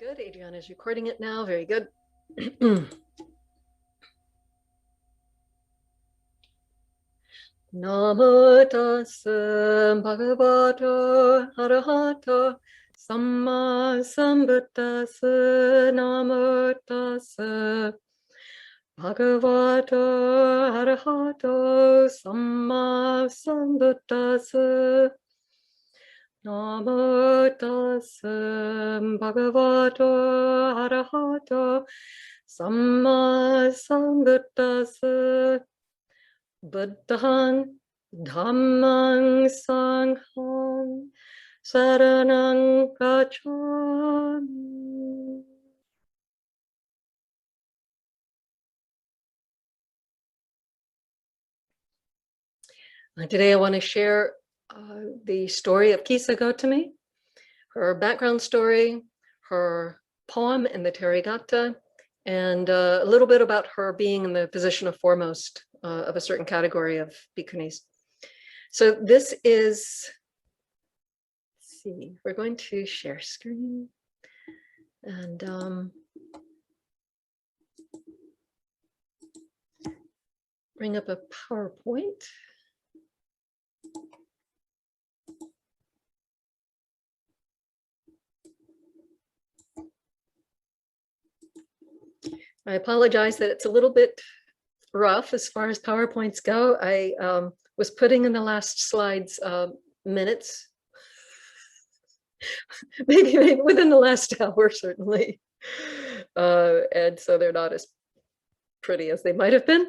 good. Adriana is recording it now. Very good. Namo tassa bhagavato arahato samma sambuddhassa. Namo tassa bhagavato arahato samma sambuddhassa. Namo tassa bhagavato arahato samma sambuddhassa. Buddhang dhammang sanghang saranang gacchami. Today I want to share the story of Kisagotami, her background story, her poem in the Therigatha, and a little bit about her being in the position of foremost of a certain category of bhikkhunis. So this is, let's see, we're going to share screen and bring up a PowerPoint. I apologize that it's a little bit rough as far as PowerPoints go. I was putting in the last slides minutes, maybe within the last hour, certainly. And so they're not as pretty as they might have been.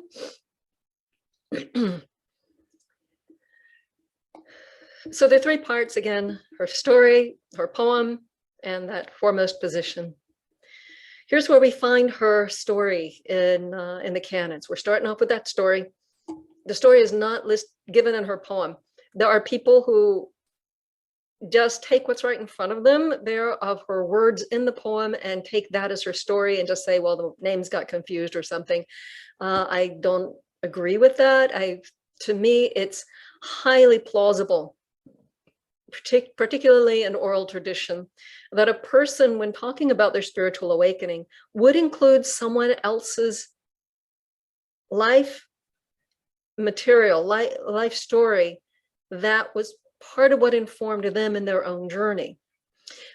So there are three parts again: her story, her poem, and that foremost position. Here's where we find her story in the canons. We're starting off with that story. The story is not given in her poem. There are people who just take what's right in front of them there of her words in the poem and take that as her story and just say, well, the names got confused or something. I don't agree with that. To me, it's highly plausible, particularly in oral tradition, that a person, when talking about their spiritual awakening, would include someone else's life material, life story that was part of what informed them in their own journey.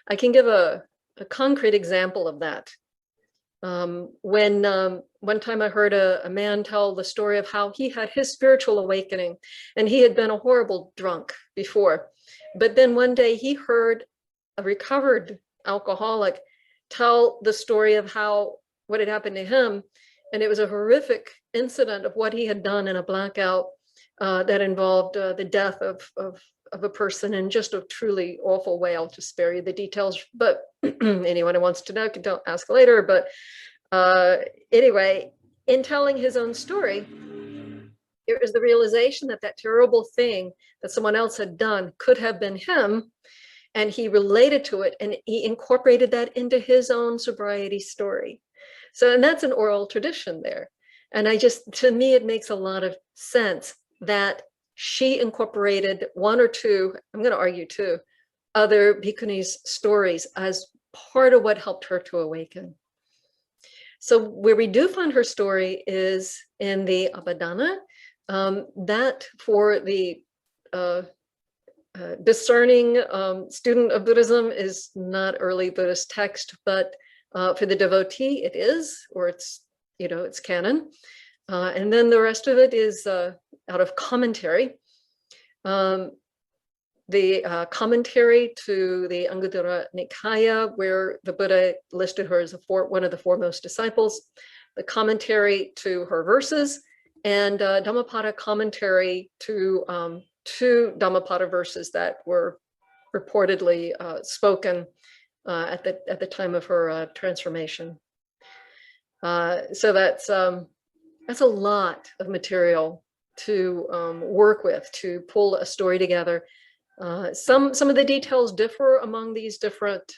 I can give a concrete example of that. When one time I heard a man tell the story of how he had his spiritual awakening, and he had been a horrible drunk before. But then one day he heard a recovered alcoholic tell the story of what had happened to him. And it was a horrific incident of what he had done in a blackout that involved the death of a person in just a truly awful way. I'll just spare you the details, but anyone who wants to know can ask later. But anyway, in telling his own story, it was the realization that that terrible thing that someone else had done could have been him, and he related to it, and he incorporated that into his own sobriety story. So, and that's an oral tradition there. And to me, it makes a lot of sense that she incorporated one or two, I'm going to argue two, other bhikkhunis' stories as part of what helped her to awaken. So where we do find her story is in the Abhidhamma. That for the discerning student of Buddhism is not early Buddhist text, but for the devotee it is, or it's canon. And then the rest of it is out of commentary. The commentary to the Anguttara Nikaya, where the Buddha listed her as one of the foremost disciples, the commentary to her verses, and Dhammapada commentary to two Dhammapada verses that were reportedly spoken at the time of her transformation. So that's a lot of material to work with, to pull a story together. Some of the details differ among these different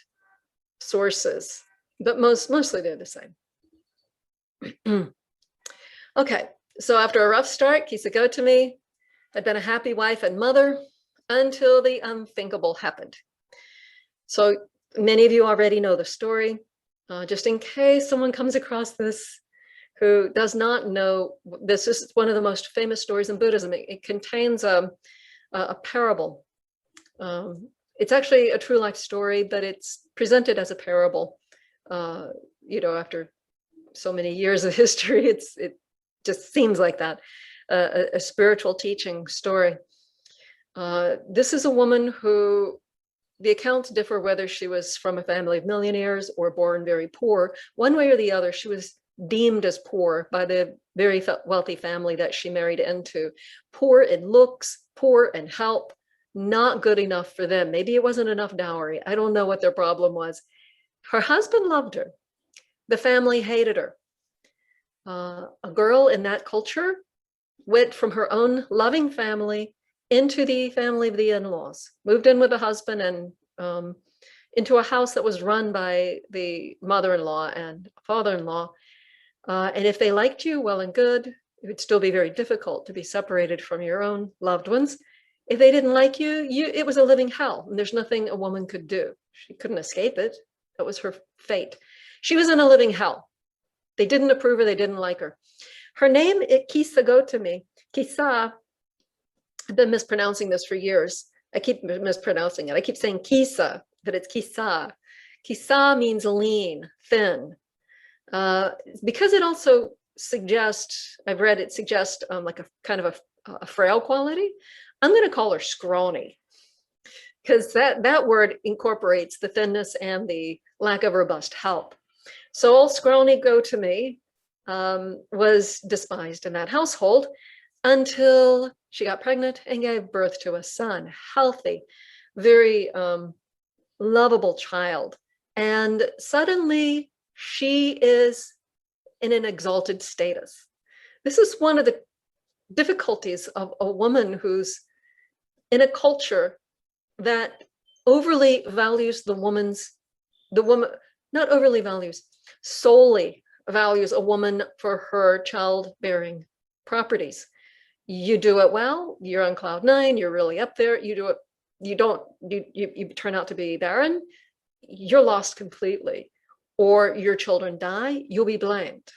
sources, but mostly they're the same. Okay, so after a rough start, Kisagotami had been a happy wife and mother until the unthinkable happened. So many of you already know the story. just in case someone comes across this who does not know, this is one of the most famous stories in Buddhism. It contains a parable. It's actually a true life story, but it's presented as a parable. After so many years of history, it just seems like that, a spiritual teaching story. This is a woman who, the accounts differ whether she was from a family of millionaires or born very poor. One way or the other, she was deemed as poor by the very wealthy family that she married into. Poor in looks, poor in help, not good enough for them. Maybe it wasn't enough dowry. I don't know what their problem was. Her husband loved her. The family hated her. A girl in that culture went from her own loving family into the family of the in-laws, moved in with a husband and into a house that was run by the mother-in-law and father-in-law. And if they liked you, well and good. It would still be very difficult to be separated from your own loved ones. If they didn't like you, it was a living hell, and there's nothing a woman could do. She couldn't escape it. That was her fate. She was in a living hell. They didn't approve her. They didn't like her. Her name is Kisagotami. Kisa, I've been mispronouncing this for years. I keep mispronouncing it. I keep saying Kisa, but it's Kisa. Kisa means lean, thin. Because it also suggests, I've read it suggests like a kind of a frail quality. I'm going to call her scrawny, because that word incorporates the thinness and the lack of robust help. So old scrawny Gotami was despised in that household until she got pregnant and gave birth to a son, healthy, very lovable child. And suddenly she is in an exalted status. This is one of the difficulties of a woman who's in a culture that overly values not overly values, solely values a woman for her childbearing properties. You do it well, you're on cloud nine, you're really up there. You do it, you turn out to be barren, you're lost completely. Or your children die, you'll be blamed.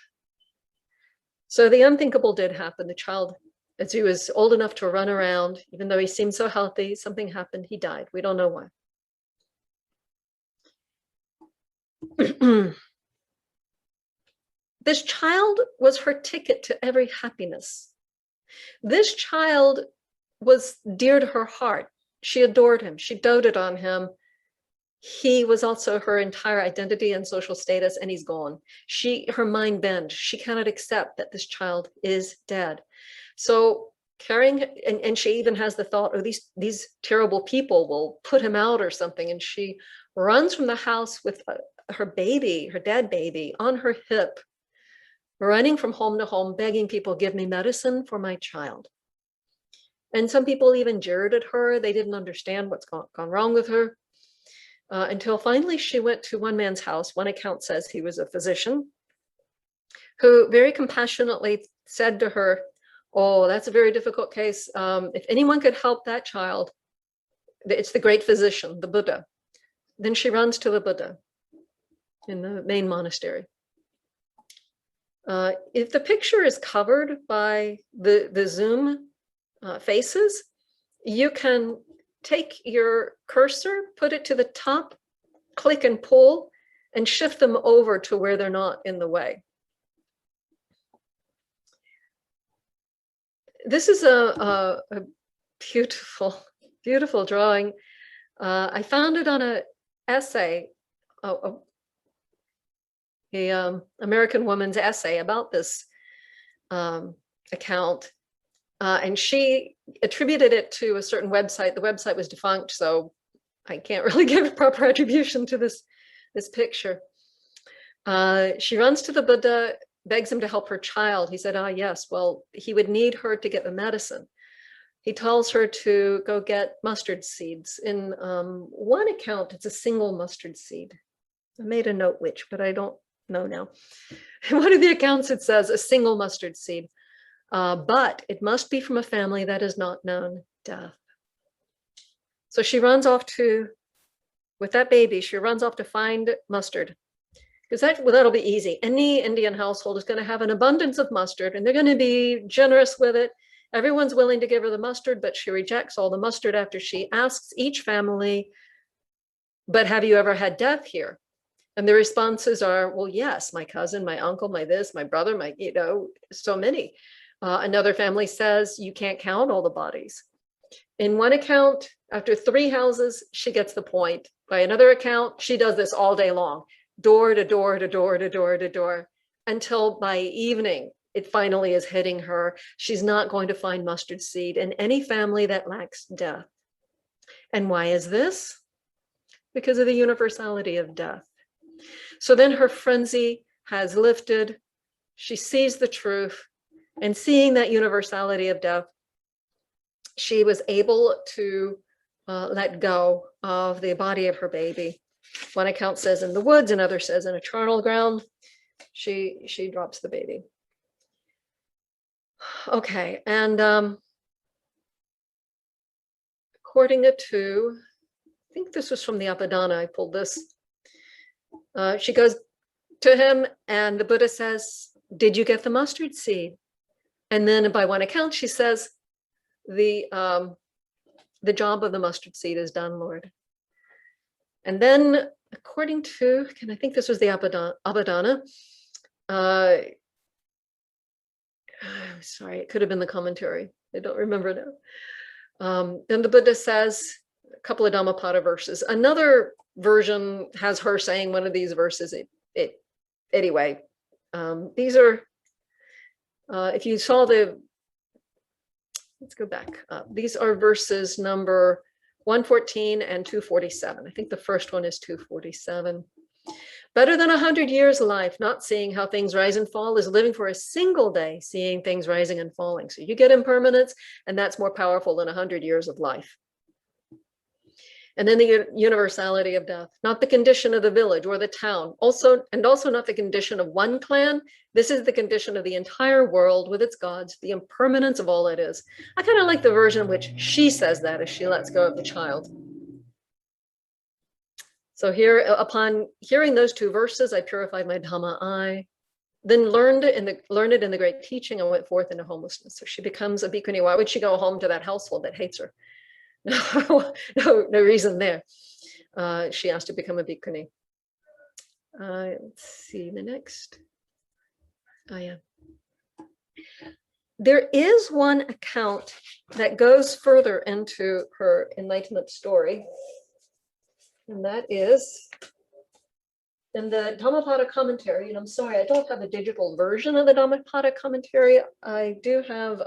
So the unthinkable did happen. The child, as he was old enough to run around, even though he seemed so healthy, something happened, he died. We don't know why. This child was her ticket to every happiness. This child was dear to her heart. She adored him. She doted on him. He was also her entire identity and social status, and he's gone. Her mind bends. She cannot accept that this child is dead. So carrying, and she even has the thought, oh, these terrible people will put him out or something. And she runs from the house with her baby, her dead baby, on her hip, running from home to home, begging people, give me medicine for my child. And some people even jeered at her. They didn't understand what's gone wrong with her. Until finally she went to one man's house. One account says he was a physician who very compassionately said to her, oh, that's a very difficult case. If anyone could help that child, it's the great physician, the Buddha. Then she runs to the Buddha in the main monastery. If the picture is covered by the Zoom faces, you can take your cursor, put it to the top, click and pull, and shift them over to where they're not in the way. This is a beautiful, beautiful drawing. I found it on an essay, a American woman's essay about this account. And she attributed it to a certain website. The website was defunct, so I can't really give proper attribution to this picture. She runs to the Buddha, begs him to help her child. He said, yes, well, he would need her to get the medicine. He tells her to go get mustard seeds. In one account, it's a single mustard seed. I made a note which, but I don't know now. In one of the accounts, it says a single mustard seed. But it must be from a family that has not known death. So she runs off with that baby, she runs off to find mustard, because that'll be easy. Any Indian household is going to have an abundance of mustard, and they're going to be generous with it. Everyone's willing to give her the mustard, but she rejects all the mustard after she asks each family, but have you ever had death here? And the responses are, well, yes, my cousin, my uncle, my this, my brother, my, so many. Another family says, you can't count all the bodies. In one account, after 3 houses, she gets the point. By another account, she does this all day long, door to door to door to door to door, until by evening, it finally is hitting her. She's not going to find mustard seed in any family that lacks death. And why is this? Because of the universality of death. So then her frenzy has lifted. She sees the truth, and seeing that universality of death, she was able to let go of the body of her baby. One account says in the woods, another says in a charnel ground. She drops the baby. Okay, and according to, I think this was from the Abhidhamma, I pulled this. She goes to him, and the Buddha says, did you get the mustard seed? And then by one account, she says, the job of the mustard seed is done, Lord. And then according to, I think this was the Abhidhamma, I'm sorry, it could have been the commentary. I don't remember now. Then the Buddha says a couple of Dhammapada verses. Another version has her saying one of these verses. Anyway, these are, if you saw let's go back. These are verses number 114 and 247. I think the first one is 247. Better than 100 years life, not seeing how things rise and fall, is living for a single day, seeing things rising and falling. So you get impermanence, and that's more powerful than 100 years of life. And then the universality of death, not the condition of the village or the town, also not the condition of one clan. This is the condition of the entire world with its gods, the impermanence of all it is. I kind of like the version in which she says that as she lets go of the child. So here, upon hearing those 2 verses, I purified my Dhamma eye, then learned it in the great teaching, and went forth into homelessness. So she becomes a bhikkhuni. Why would she go home to that household that hates her? No reason there. She asked to become a bhikkhuni. Let's see the next. Oh yeah. There is one account that goes further into her enlightenment story, and that is in the Dhammapada commentary. And I'm sorry, I don't have a digital version of the Dhammapada commentary. I do have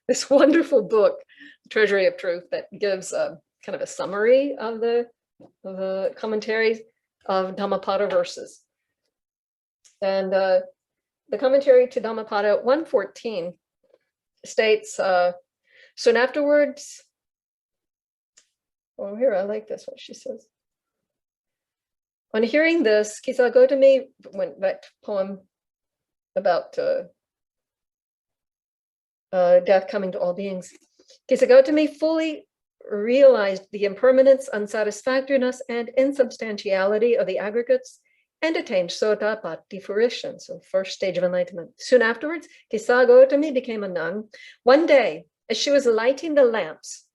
this wonderful book, Treasury of Truth, that gives kind of a summary of the commentaries of Dhammapada verses. And the commentary to Dhammapada 114 states, soon afterwards, oh, here, I like this, what she says. On hearing this, Kisagotami, when that poem about death coming to all beings, Kisagotami fully realized the impermanence, unsatisfactoriness, and insubstantiality of the aggregates and attained Sotapatti fruition, so first stage of enlightenment. Soon afterwards, Kisagotami became a nun. One day, as she was lighting the lamps,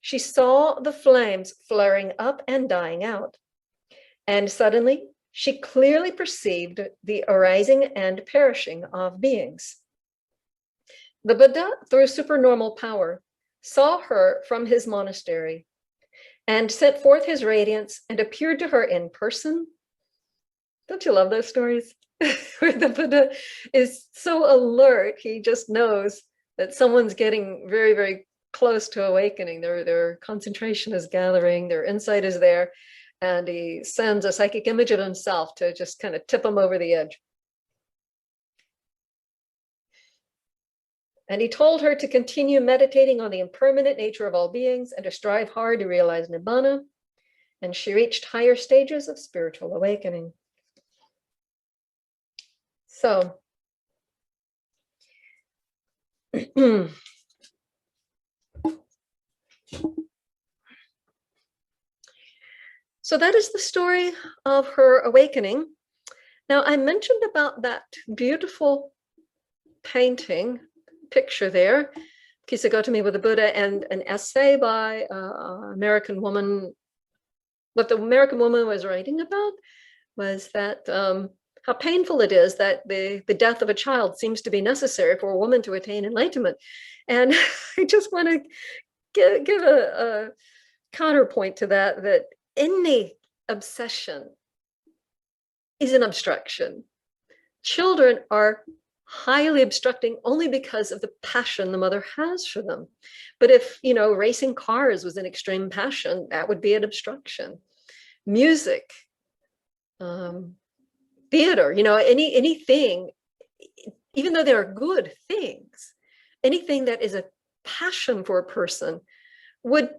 she saw the flames flaring up and dying out. And suddenly, she clearly perceived the arising and perishing of beings. The Buddha, through supernormal power, saw her from his monastery and sent forth his radiance and appeared to her in person. Don't you love those stories? Where the Buddha is so alert, he just knows that someone's getting very, very close to awakening. Their concentration is gathering, their insight is there, and he sends a psychic image of himself to just kind of tip them over the edge. And he told her to continue meditating on the impermanent nature of all beings and to strive hard to realize Nibbana. And she reached higher stages of spiritual awakening. So, So that is the story of her awakening. Now, I mentioned about that beautiful painting, picture there, Kisagotami with the Buddha, and an essay by an American woman. What the American woman was writing about was that how painful it is that the death of a child seems to be necessary for a woman to attain enlightenment. And I just want to give a counterpoint to that, that any obsession is an obstruction. Children are highly obstructing only because of the passion the mother has for them. But if, you know, racing cars was an extreme passion, that would be an obstruction. Music, theater, you know, anything, even though there are good things, anything that is a passion for a person would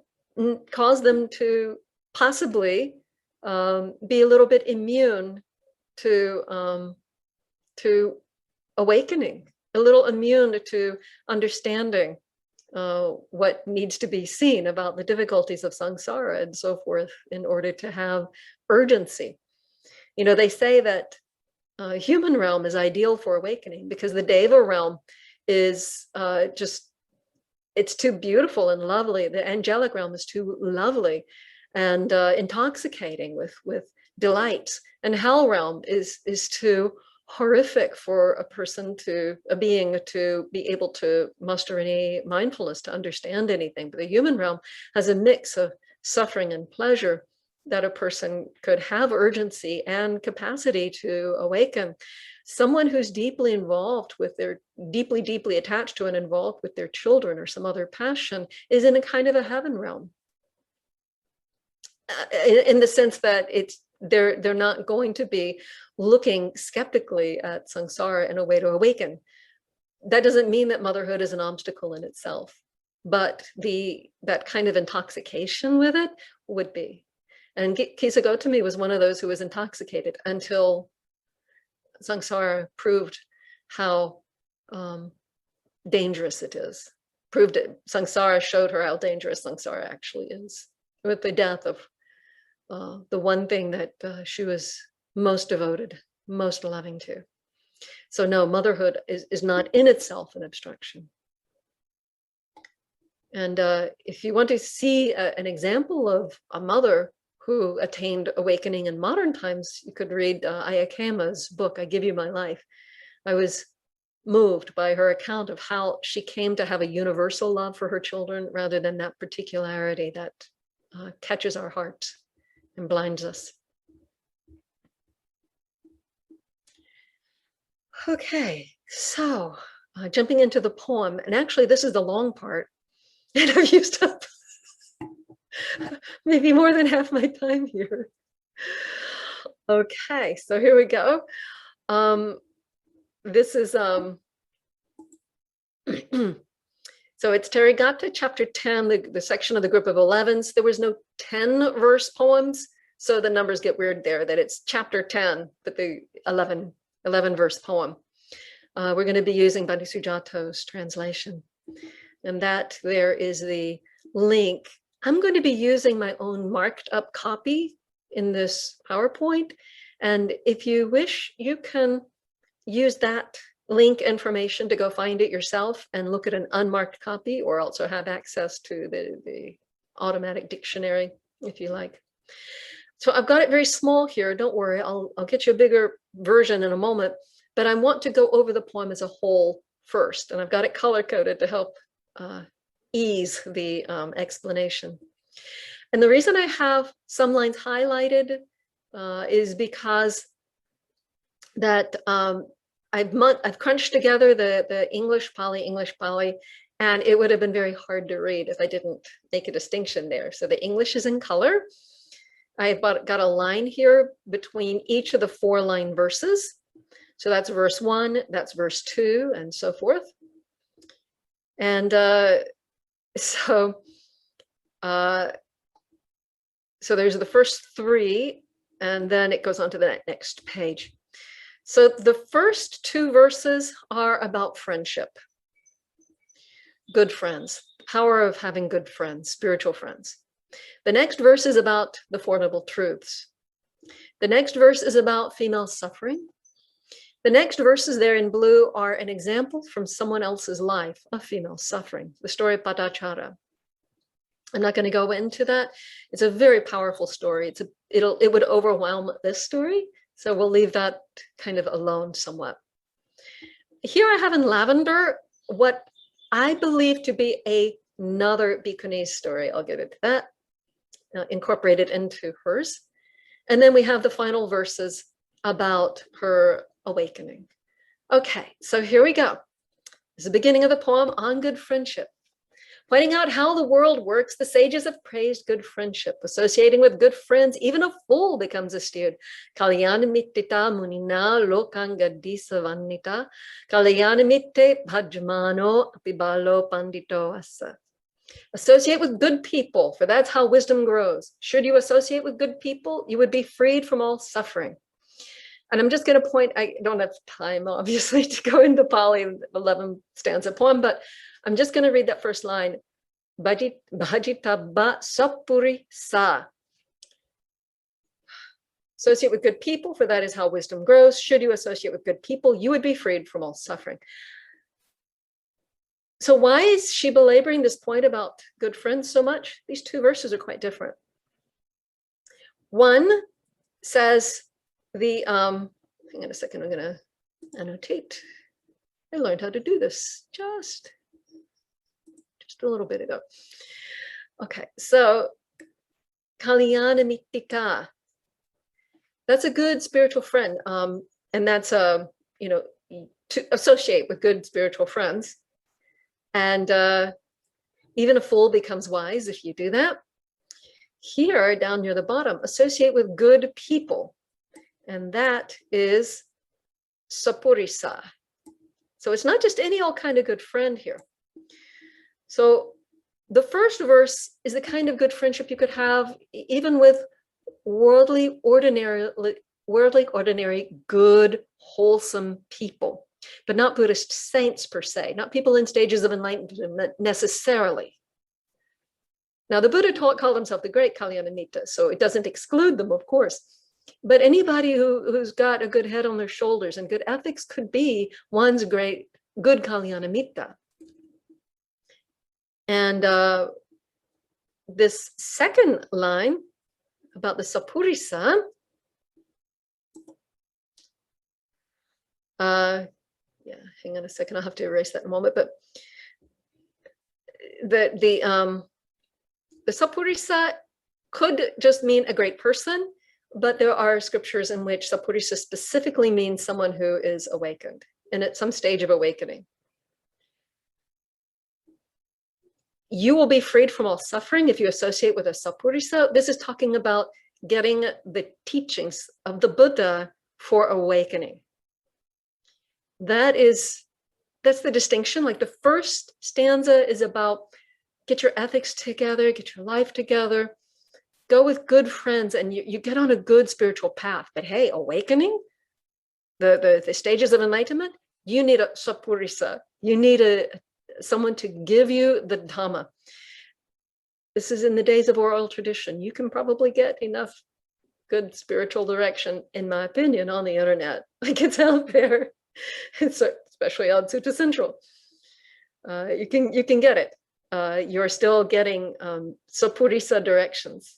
cause them to possibly be a little bit immune to awakening, a little immune to understanding what needs to be seen about the difficulties of samsara and so forth in order to have urgency. You know, they say that human realm is ideal for awakening because the deva realm is just, it's too beautiful and lovely. The angelic realm is too lovely and intoxicating with delights. And hell realm is too horrific for a person to, a being to be able to muster any mindfulness to understand anything. But the human realm has a mix of suffering and pleasure that a person could have urgency and capacity to awaken. Someone who's deeply involved with their, deeply attached to and involved with their children or some other passion is in a kind of a heaven realm. In the sense that it's, they're not going to be looking skeptically at samsara in a way to awaken. That doesn't mean that motherhood is an obstacle in itself, but that kind of intoxication with it would be. And Kisagotami was one of those who was intoxicated until samsara proved how dangerous it is. Proved it. Samsara showed her how dangerous samsara actually is, with the death of the one thing that she was most devoted, most loving to. So no, motherhood is not in itself an obstruction. And if you want to see an example of a mother who attained awakening in modern times, you could read Ayya Khema's book, I Give You My Life. I was moved by her account of how she came to have a universal love for her children rather than that particularity that catches our hearts and blinds us. Okay, so jumping into the poem, and actually this is the long part, and I've used up maybe more than half my time here. Okay, so here we go. This is so it's Therigatha chapter 10, the section of the group of 11s. There was no 10 verse poems, so the numbers get weird there, that it's chapter 10, but the 11 verse poem. We're going to be using Bhante Sujato's translation, and that there is the link. I'm going to be using my own marked up copy in this PowerPoint, and if you wish, you can use that link information to go find it yourself and look at an unmarked copy, or also have access to the automatic dictionary if you like. So I've got it very small here. Don't worry, I'll get you a bigger version in a moment, but I want to go over the poem as a whole first, and I've got it color coded to help ease the explanation. And the reason I have some lines highlighted is because that I've crunched together the English Pali, and it would have been very hard to read if I didn't make a distinction there. So the English is in color. I've got a line here between each of the 4-line verses. So that's verse 1, that's verse 2, and so forth. And so there's the first 3, and then it goes on to the next page. So the first 2 verses are about friendship, good friends, power of having good friends, spiritual friends. The next verse is about the Four Noble Truths. The next verse is about female suffering. The next verses there in blue are an example from someone else's life of female suffering, the story of Padachara. I'm not going to go into that. It's a very powerful story. It would overwhelm this story, so we'll leave that kind of alone somewhat. Here I have in lavender what I believe to be another bhikkhuni story. I'll get into that, incorporated into hers. And then we have the final verses about her awakening. Okay, so here we go. This is the beginning of the poem on good friendship. Pointing out how the world works, the sages have praised good friendship. Associating with good friends, even a fool becomes astute. Kalyanamittita munina lokangadisavannita. Kalyanamitte bhajmano apibalo pandito asa. Associate with good people, for that's how wisdom grows. Should you associate with good people, you would be freed from all suffering. And I'm just going to point, I don't have time, obviously, to go into Pali 11 stanza poem, but I'm just going to read that first line. Bhajitaba sapuri sa. Associate with good people, for that is how wisdom grows. Should you associate with good people, you would be freed from all suffering. So why is she belaboring this point about good friends so much? These two verses are quite different. One says hang on a second, I'm going to annotate. I learned how to do this just a little bit ago. Okay, so Kalyanamitika, that's a good spiritual friend, and that's to associate with good spiritual friends. And even a fool becomes wise if you do that. Here, down near the bottom, associate with good people. And that is sapurisa. So it's not just any old kind of good friend here. So the first verse is the kind of good friendship you could have even with worldly, ordinary, good, wholesome people, but not Buddhist saints per se, not people in stages of enlightenment necessarily. Now, the Buddha called himself the great Kalyanamitta, so it doesn't exclude them, of course. But anybody who's got a good head on their shoulders and good ethics could be one's good Kalyanamitta. And this second line about the sapurisa, hang on a second, I'll have to erase that in a moment, but the sapurisa could just mean a great person, but there are scriptures in which sapurisa specifically means someone who is awakened and at some stage of awakening. You will be freed from all suffering if you associate with a sapurisa. This is talking about getting the teachings of the Buddha for awakening. That's the distinction. Like the first stanza is about get your ethics together, get your life together, go with good friends, and you get on a good spiritual path. But hey, awakening, the stages of enlightenment, you need a sapurisa. You need someone to give you the Dhamma. This is in the days of oral tradition. You can probably get enough good spiritual direction, in my opinion, on the internet. Like it's out there, especially on Sutta Central. You can get it. You're still getting sapurisa directions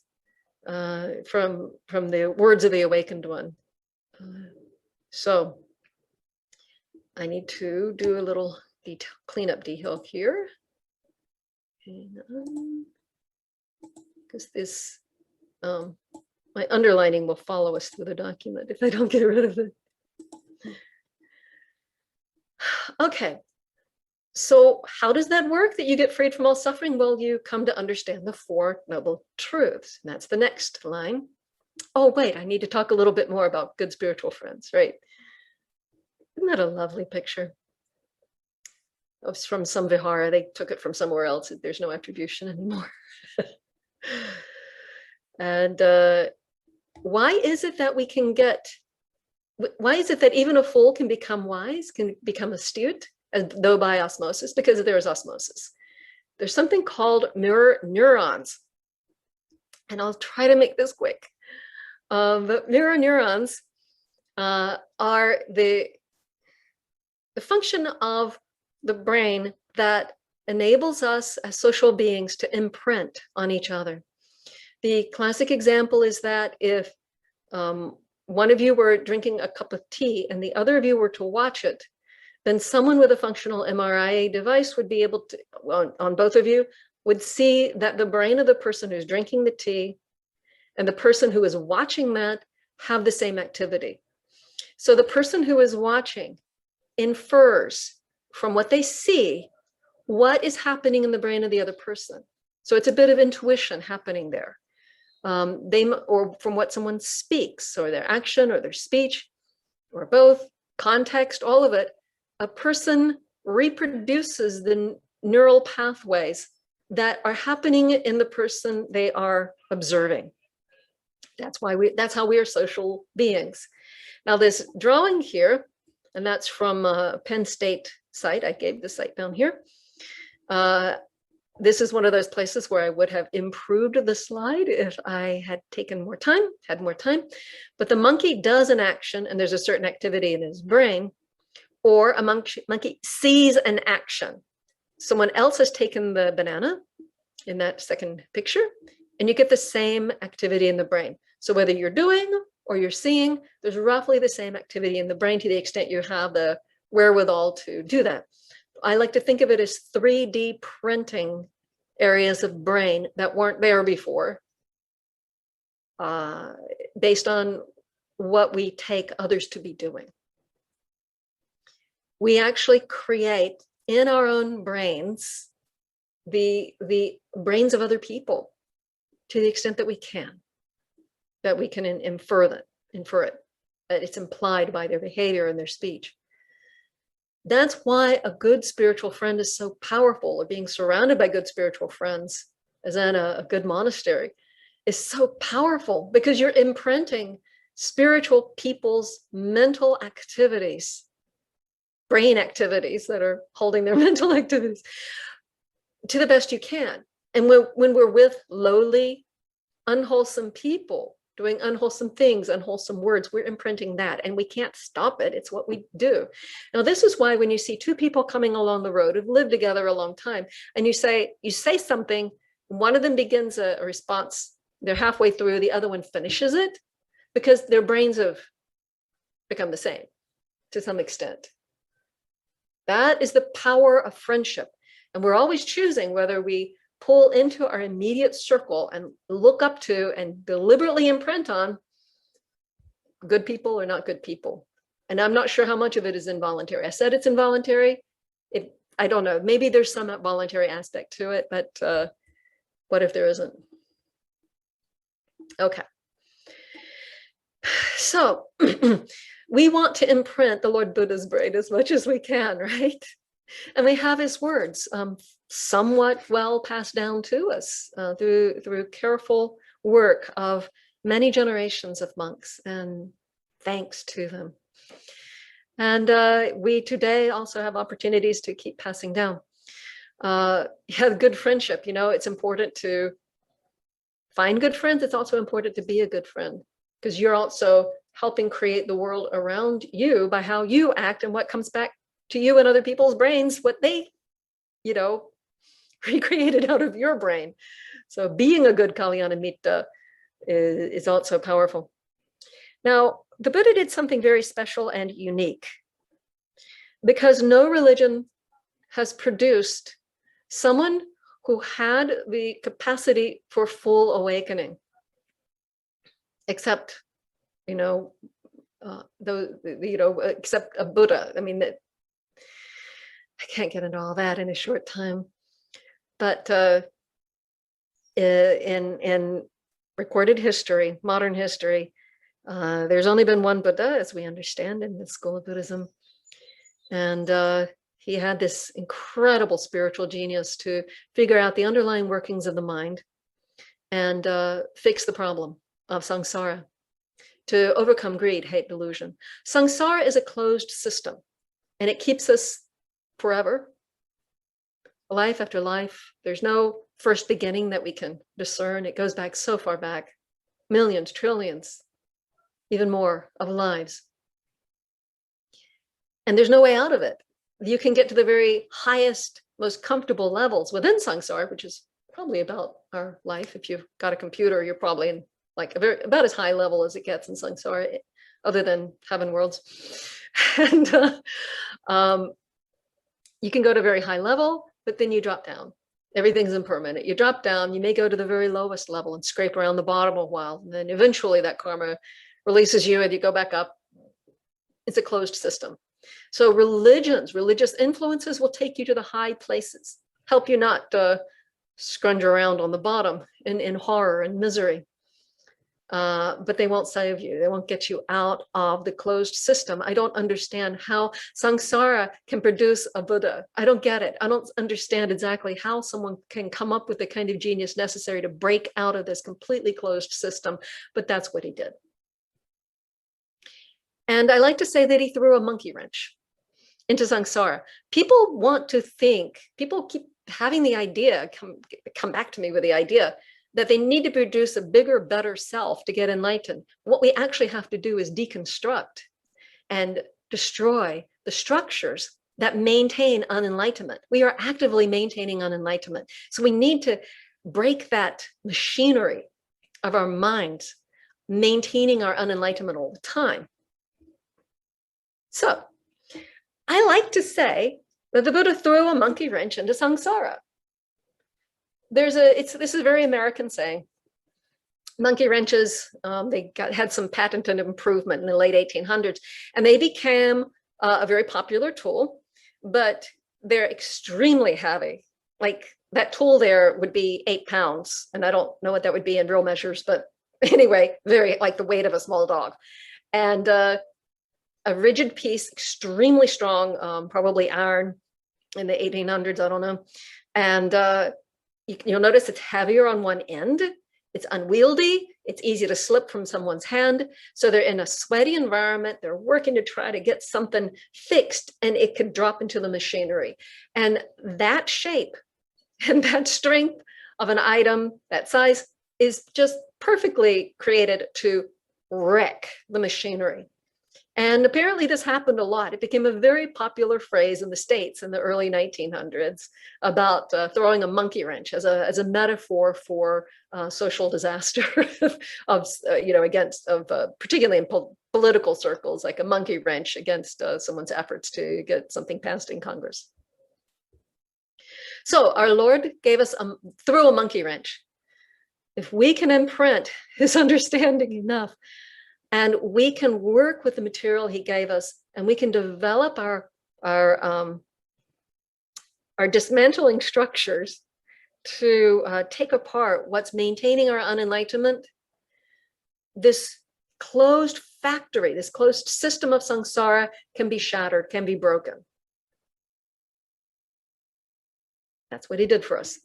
from the words of the awakened one. So I need to do a little cleanup detail here, because this my underlining will follow us through the document if I don't get rid of it. Okay, so how does that work, that you get freed from all suffering? Well, you come to understand the Four Noble Truths, and that's the next line. Oh wait, I need to talk a little bit more about good spiritual friends, right? Isn't that a lovely picture? It's from some vihara. They took it from somewhere else. There's no attribution anymore. And why is it that even a fool can become wise, can become astute, as though by osmosis? Because there is osmosis. There's something called mirror neurons. And I'll try to make this quick. The mirror neurons are the function of the brain that enables us as social beings to imprint on each other. The classic example is that if one of you were drinking a cup of tea and the other of you were to watch it, then someone with a functional MRI device would be able to, on both of you, would see that the brain of the person who's drinking the tea and the person who is watching that have the same activity. So the person who is watching infers from what they see what is happening in the brain of the other person. So it's a bit of intuition happening there. Or from what someone speaks, or their action or their speech, or both, context, all of it, a person reproduces the neural pathways that are happening in the person they are observing. That's how we are social beings. Now this drawing here, and that's from a Penn State site, I gave the site down here. This is one of those places where I would have improved the slide if I had taken more time, had more time. But the monkey does an action and there's a certain activity in his brain, or a monkey sees an action. Someone else has taken the banana in that second picture, and you get the same activity in the brain. So whether you're doing or you're seeing, there's roughly the same activity in the brain to the extent you have the wherewithal to do that. I like to think of it as 3D printing areas of brain that weren't there before, based on what we take others to be doing. We actually create in our own brains the brains of other people to the extent that we can infer it, that it's implied by their behavior and their speech. That's why a good spiritual friend is so powerful, or being surrounded by good spiritual friends, as in a good monastery, is so powerful, because you're imprinting spiritual people's mental activities, brain activities that are holding their mental activities, to the best you can. And when we're with lowly, unwholesome people, doing unwholesome things, unwholesome words, we're imprinting that, and we can't stop it. It's what we do. Now, this is why when you see two people coming along the road who've lived together a long time, and you say something, one of them begins a response, they're halfway through, the other one finishes it, because their brains have become the same to some extent. That is the power of friendship. And we're always choosing whether we pull into our immediate circle and look up to and deliberately imprint on good people or not good people. And I'm not sure how much of it is involuntary. I said it's involuntary. I don't know, maybe there's some voluntary aspect to it, but what if there isn't? Okay. So we want to imprint the Lord Buddha's brain as much as we can, right? And we have his words somewhat well passed down to us through careful work of many generations of monks, and thanks to them. And we today also have opportunities to keep passing down. Good friendship, it's important to find good friends. It's also important to be a good friend, because you're also helping create the world around you by how you act and what comes back to you and other people's brains, what they, recreated out of your brain. So being a good Kalyana Mitta is also powerful. Now, the Buddha did something very special and unique, because no religion has produced someone who had the capacity for full awakening, except, except a Buddha. I mean, I can't get into all that in a short time, but in recorded history, modern history, there's only been one Buddha, as we understand in the school of Buddhism, and he had this incredible spiritual genius to figure out the underlying workings of the mind and fix the problem of samsara, to overcome greed, hate, delusion. Samsara is a closed system, and it keeps us forever life after life. There's no first beginning that we can discern. It goes back so far back, millions, trillions, even more of lives. And there's no way out of it. You can get to the very highest, most comfortable levels within samsara, which is probably about our life. If you've got a computer, you're probably in like about as high level as it gets in samsara, other than heaven worlds. And you can go to a very high level, but then you drop down. Everything's impermanent. You drop down, you may go to the very lowest level and scrape around the bottom a while. And then eventually that karma releases you and you go back up. It's a closed system. So religious influences will take you to the high places, help you not scrunge around on the bottom in horror and misery. But they won't save you. They won't get you out of the closed system. I don't understand how samsara can produce a Buddha. I don't get it. I don't understand exactly how someone can come up with the kind of genius necessary to break out of this completely closed system, but that's what he did. And I like to say that he threw a monkey wrench into samsara. People want to think, people keep having the idea, come back to me with the idea that they need to produce a bigger, better self to get enlightened. What we actually have to do is deconstruct and destroy the structures that maintain unenlightenment. We are actively maintaining unenlightenment. So we need to break that machinery of our minds, maintaining our unenlightenment all the time. So I like to say that the Buddha threw a monkey wrench into samsara. This is a very American saying. Monkey wrenches, they had some patented improvement in the late 1800s, and they became a very popular tool, but they're extremely heavy. Like that tool there would be 8 pounds, and I don't know what that would be in real measures, but anyway, very like the weight of a small dog. And a rigid piece, extremely strong, probably iron in the 1800s, I don't know. And you'll notice it's heavier on one end. It's unwieldy. It's easy to slip from someone's hand. So they're in a sweaty environment. They're working to try to get something fixed, and it could drop into the machinery. And that shape and that strength of an item, that size, is just perfectly created to wreck the machinery. And apparently this happened a lot. It became a very popular phrase in the States in the early 1900s about throwing a monkey wrench as a metaphor for social disaster of, particularly in political circles, like a monkey wrench against someone's efforts to get something passed in Congress. So our Lord threw a monkey wrench. If we can imprint his understanding enough, and we can work with the material he gave us, and we can develop our dismantling structures to take apart what's maintaining our unenlightenment. This closed factory, this closed system of samsara can be shattered, can be broken. That's what he did for us.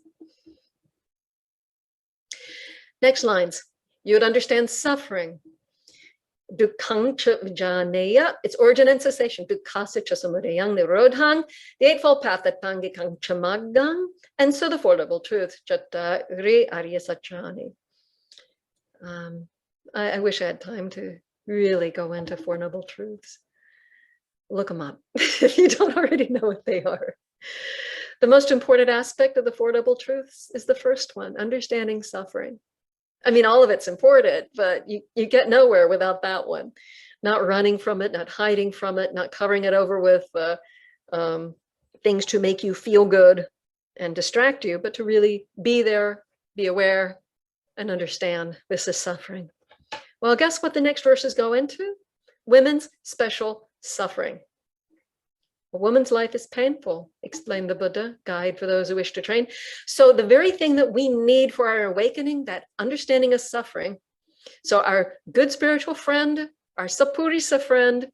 Next lines. You would understand suffering. Dukkhaṃ ca vijñāya, its origin and cessation. Dukkhaṃ ca samudayam nirodhaṃ, the eightfold path that pangikaṃ ca maggam, and so the Four Noble Truths. Cattari Arya Satyani. I wish I had time to really go into Four Noble Truths. Look them up if you don't already know what they are. The most important aspect of the Four Noble Truths is the first one, understanding suffering. I mean, all of it's important, but you get nowhere without that one. Not running from it, not hiding from it, not covering it over with things to make you feel good and distract you, but to really be there, be aware, and understand this is suffering. Well, guess what the next verses go into? Women's special suffering. A woman's life is painful, explained the Buddha, guide for those who wish to train. So the very thing that we need for our awakening, that understanding of suffering. So our good spiritual friend, our Sapurisa friend,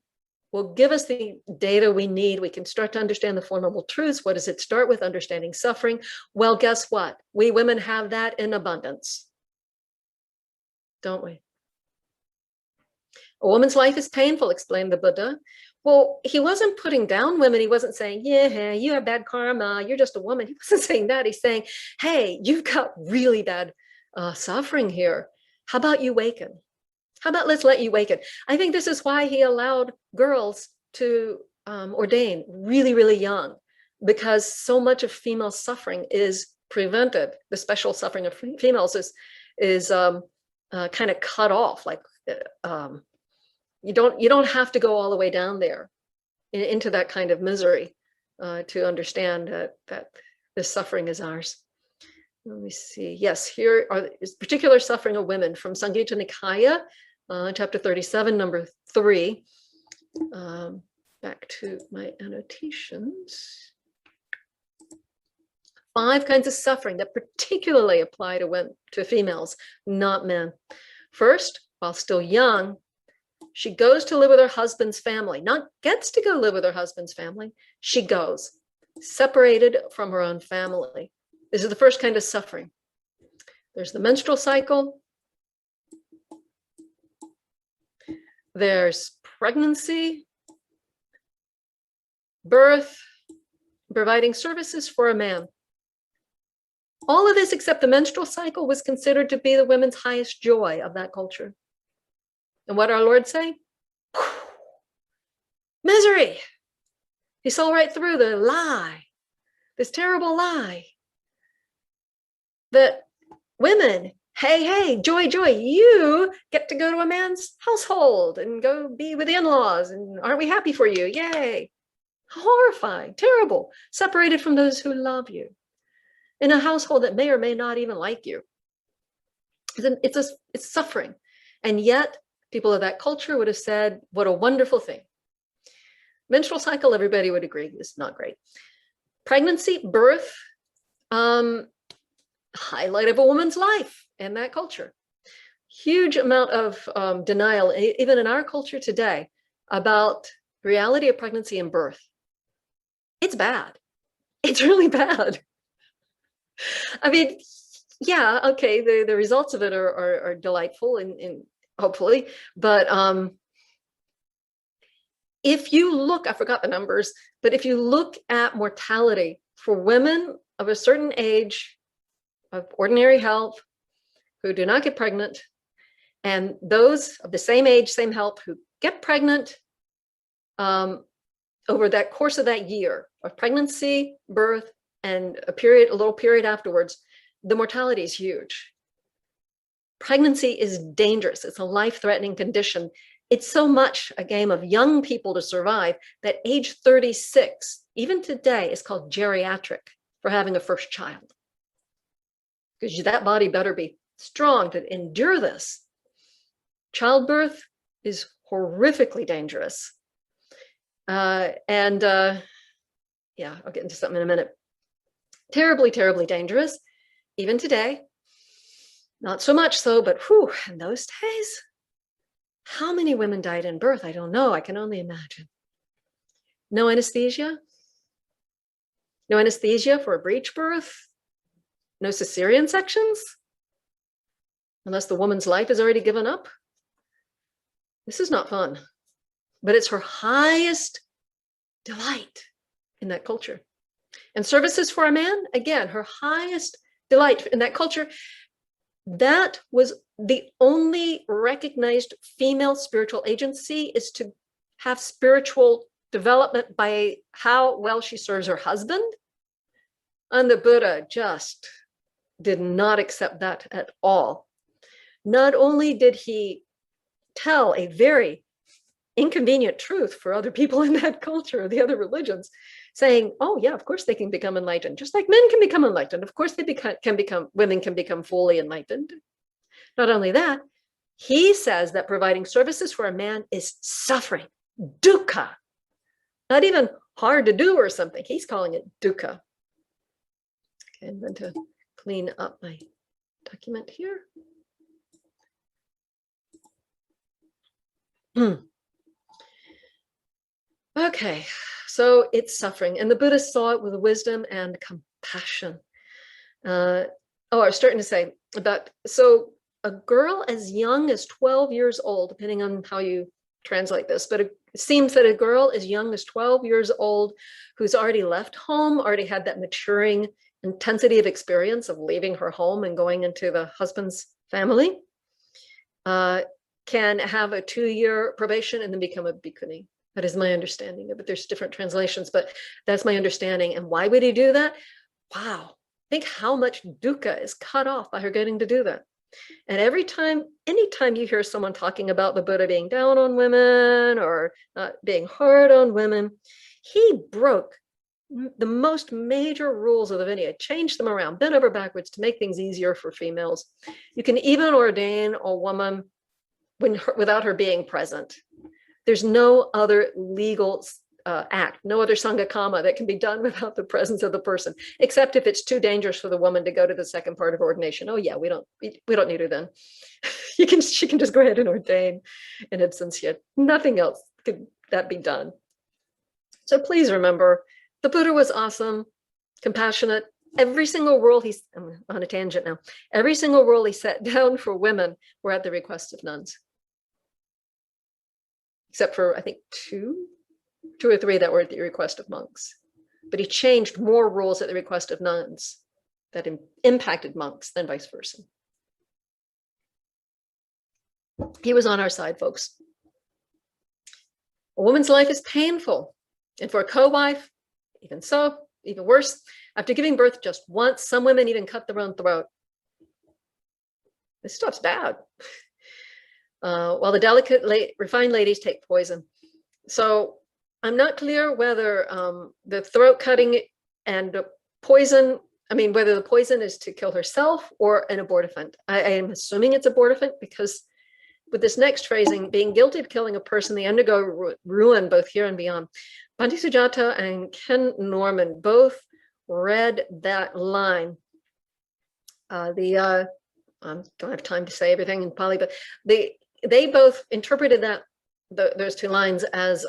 will give us the data we need. We can start to understand the Four Noble Truths. What does it start with? Understanding suffering. Well, guess what? We women have that in abundance, don't we? A woman's life is painful, explained the Buddha. Well, he wasn't putting down women. He wasn't saying, yeah, you have bad karma, you're just a woman. He wasn't saying that. He's saying, hey, you've got really bad suffering here. How about you waken? How about let's let you waken? I think this is why he allowed girls to ordain really, really young, because so much of female suffering is prevented. The special suffering of females is kind of cut off. Like you don't have to go all the way down there into that kind of misery to understand that this suffering is ours. Let me see. Yes, here is particular suffering of women from Samyutta Nikaya, chapter 37, number 3. Back to my annotations. 5 kinds of suffering that particularly apply to women, to females, not men. First, while still young, she goes to live with her husband's family. Not gets to go live with her husband's family. She goes, separated from her own family. This is the first kind of suffering. There's the menstrual cycle. There's pregnancy, birth, providing services for a man. All of this except the menstrual cycle was considered to be the women's highest joy of that culture. And what our Lord say? Misery. He saw right through the lie, this terrible lie that women, hey, joy, you get to go to a man's household and go be with in-laws, and aren't we happy for you? Yay. Horrifying, terrible, separated from those who love you in a household that may or may not even like you. It's suffering. And yet people of that culture would have said, what a wonderful thing. Menstrual cycle, everybody would agree, is not great. Pregnancy, birth, highlight of a woman's life in that culture. Huge amount of denial, even in our culture today, about the reality of pregnancy and birth. It's bad. It's really bad. I mean, yeah, okay, the results of it are delightful and hopefully, but if you look, I forgot the numbers, but if you look at mortality for women of a certain age, of ordinary health, who do not get pregnant, and those of the same age, same health, who get pregnant over that course of that year of pregnancy, birth, and a little period afterwards, the mortality is huge. Pregnancy is dangerous. It's a life-threatening condition. It's so much a game of young people to survive that age 36, even today, is called geriatric for having a first child. Because that body better be strong to endure this. Childbirth is horrifically dangerous. Yeah, I'll get into something in a minute. Terribly, terribly dangerous. Even today, not so much so, but whew, in those days, how many women died in birth? I don't know. I can only imagine. No anesthesia? No anesthesia for a breech birth? No cesarean sections? Unless the woman's life is already given up? This is not fun, but it's her highest delight in that culture. And services for a man, again, her highest delight in that culture. That was the only recognized female spiritual agency, is to have spiritual development by how well she serves her husband. And the Buddha just did not accept that at all. Not only did he tell a very inconvenient truth for other people in that culture, the other religions, saying, oh yeah, of course they can become enlightened, just like men can become enlightened. Of course women can become fully enlightened. Not only that, he says that providing services for a man is suffering, dukkha. Not even hard to do or something. He's calling it dukkha. Okay, I'm going to clean up my document here. Okay, so it's suffering, and the Buddhists saw it with wisdom and compassion. I was starting to say about, so a girl as young as 12 years old, depending on how you translate this, but it seems that a girl as young as 12 years old who's already left home, already had that maturing intensity of experience of leaving her home and going into the husband's family, can have a 2-year probation and then become a bhikkhuni. That is my understanding of it. There's different translations, but that's my understanding. And why would he do that? Wow, think how much dukkha is cut off by her getting to do that. And anytime you hear someone talking about the Buddha being down on women or being hard on women, he broke the most major rules of the Vinaya, changed them around, bent over backwards to make things easier for females. You can even ordain a woman without her being present. There's no other legal act, no other sangha that can be done without the presence of the person, except if it's too dangerous for the woman to go to the second part of ordination. Oh yeah, we don't need her then. She can just go ahead and ordain in absentia. Nothing else could that be done. So please remember, the Buddha was awesome, compassionate. Every single rule I'm on a tangent now. Every single rule he set down for women were at the request of nuns. Except for, I think, two or three that were at the request of monks. But he changed more rules at the request of nuns that impacted monks than vice versa. He was on our side, folks. A woman's life is painful. And for a co-wife, even so, even worse, after giving birth just once, some women even cut their own throat. This stuff's bad. While the delicate, refined ladies take poison. So I'm not clear whether the throat cutting and the poison, whether the poison is to kill herself or an abortifant. I am assuming it's abortifant because with this next phrasing, being guilty of killing a person, they undergo ruin both here and beyond. Bhante Sujata and Ken Norman both read that line. I don't have time to say everything in Pali, but they both interpreted those two lines as,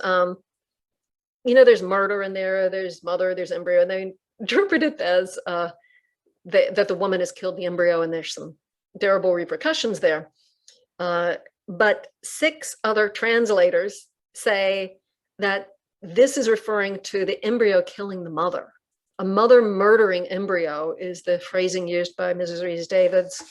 there's murder in there, there's mother, there's embryo, and they interpret it as that the woman has killed the embryo and there's some terrible repercussions there. But 6 other translators say that this is referring to the embryo killing the mother. A mother murdering embryo is the phrasing used by Mrs. Rhys Davids.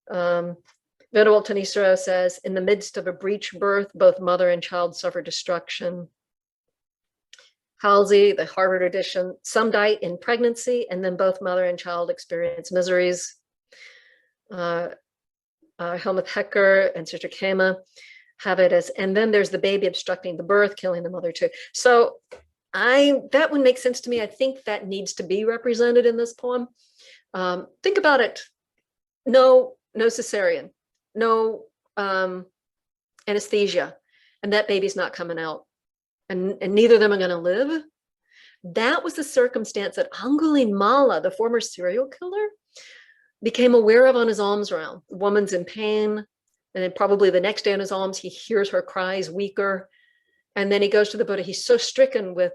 Venerable Tanisaro says, in the midst of a breech birth, both mother and child suffer destruction. Halsey, the Harvard edition, some die in pregnancy, and then both mother and child experience miseries. Helmuth Hecker and Sister Khema have it as, and then there's the baby obstructing the birth, killing the mother too. So that one makes sense to me. I think that needs to be represented in this poem. Think about it. No cesarean, no anesthesia, and that baby's not coming out. And neither of them are going to live. That was the circumstance that Angulimala, the former serial killer, became aware of on his alms round. The woman's in pain, and then probably the next day on his alms, he hears her cries, weaker, and then he goes to the Buddha. He's so stricken with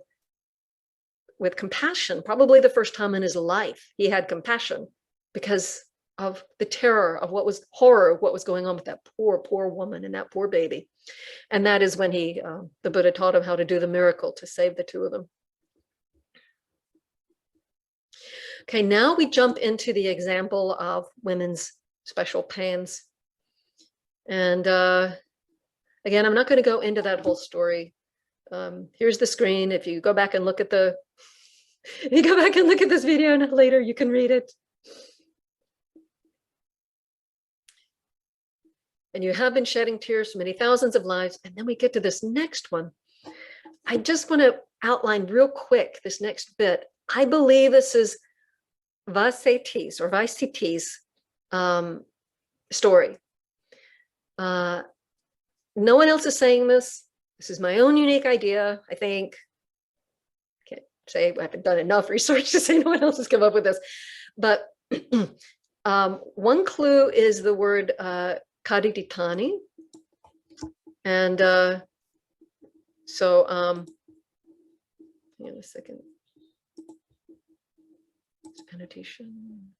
compassion, probably the first time in his life he had compassion because of the terror of what was going on with that poor woman and that poor baby. And that is when the Buddha taught him how to do the miracle to save the two of them. Okay, now we jump into the example of women's special pains. And again, I'm not going to go into that whole story. Here's the screen. If you go back and look at this video later, you can read it. And you have been shedding tears for many thousands of lives. And then we get to this next one. I just want to outline real quick this next bit. I believe this is Vaseti's story. No one else is saying this. This is my own unique idea, I think. I can't say I haven't done enough research to say no one else has come up with this. But one clue is the word Kadiditani. And hang on a second. Annotation.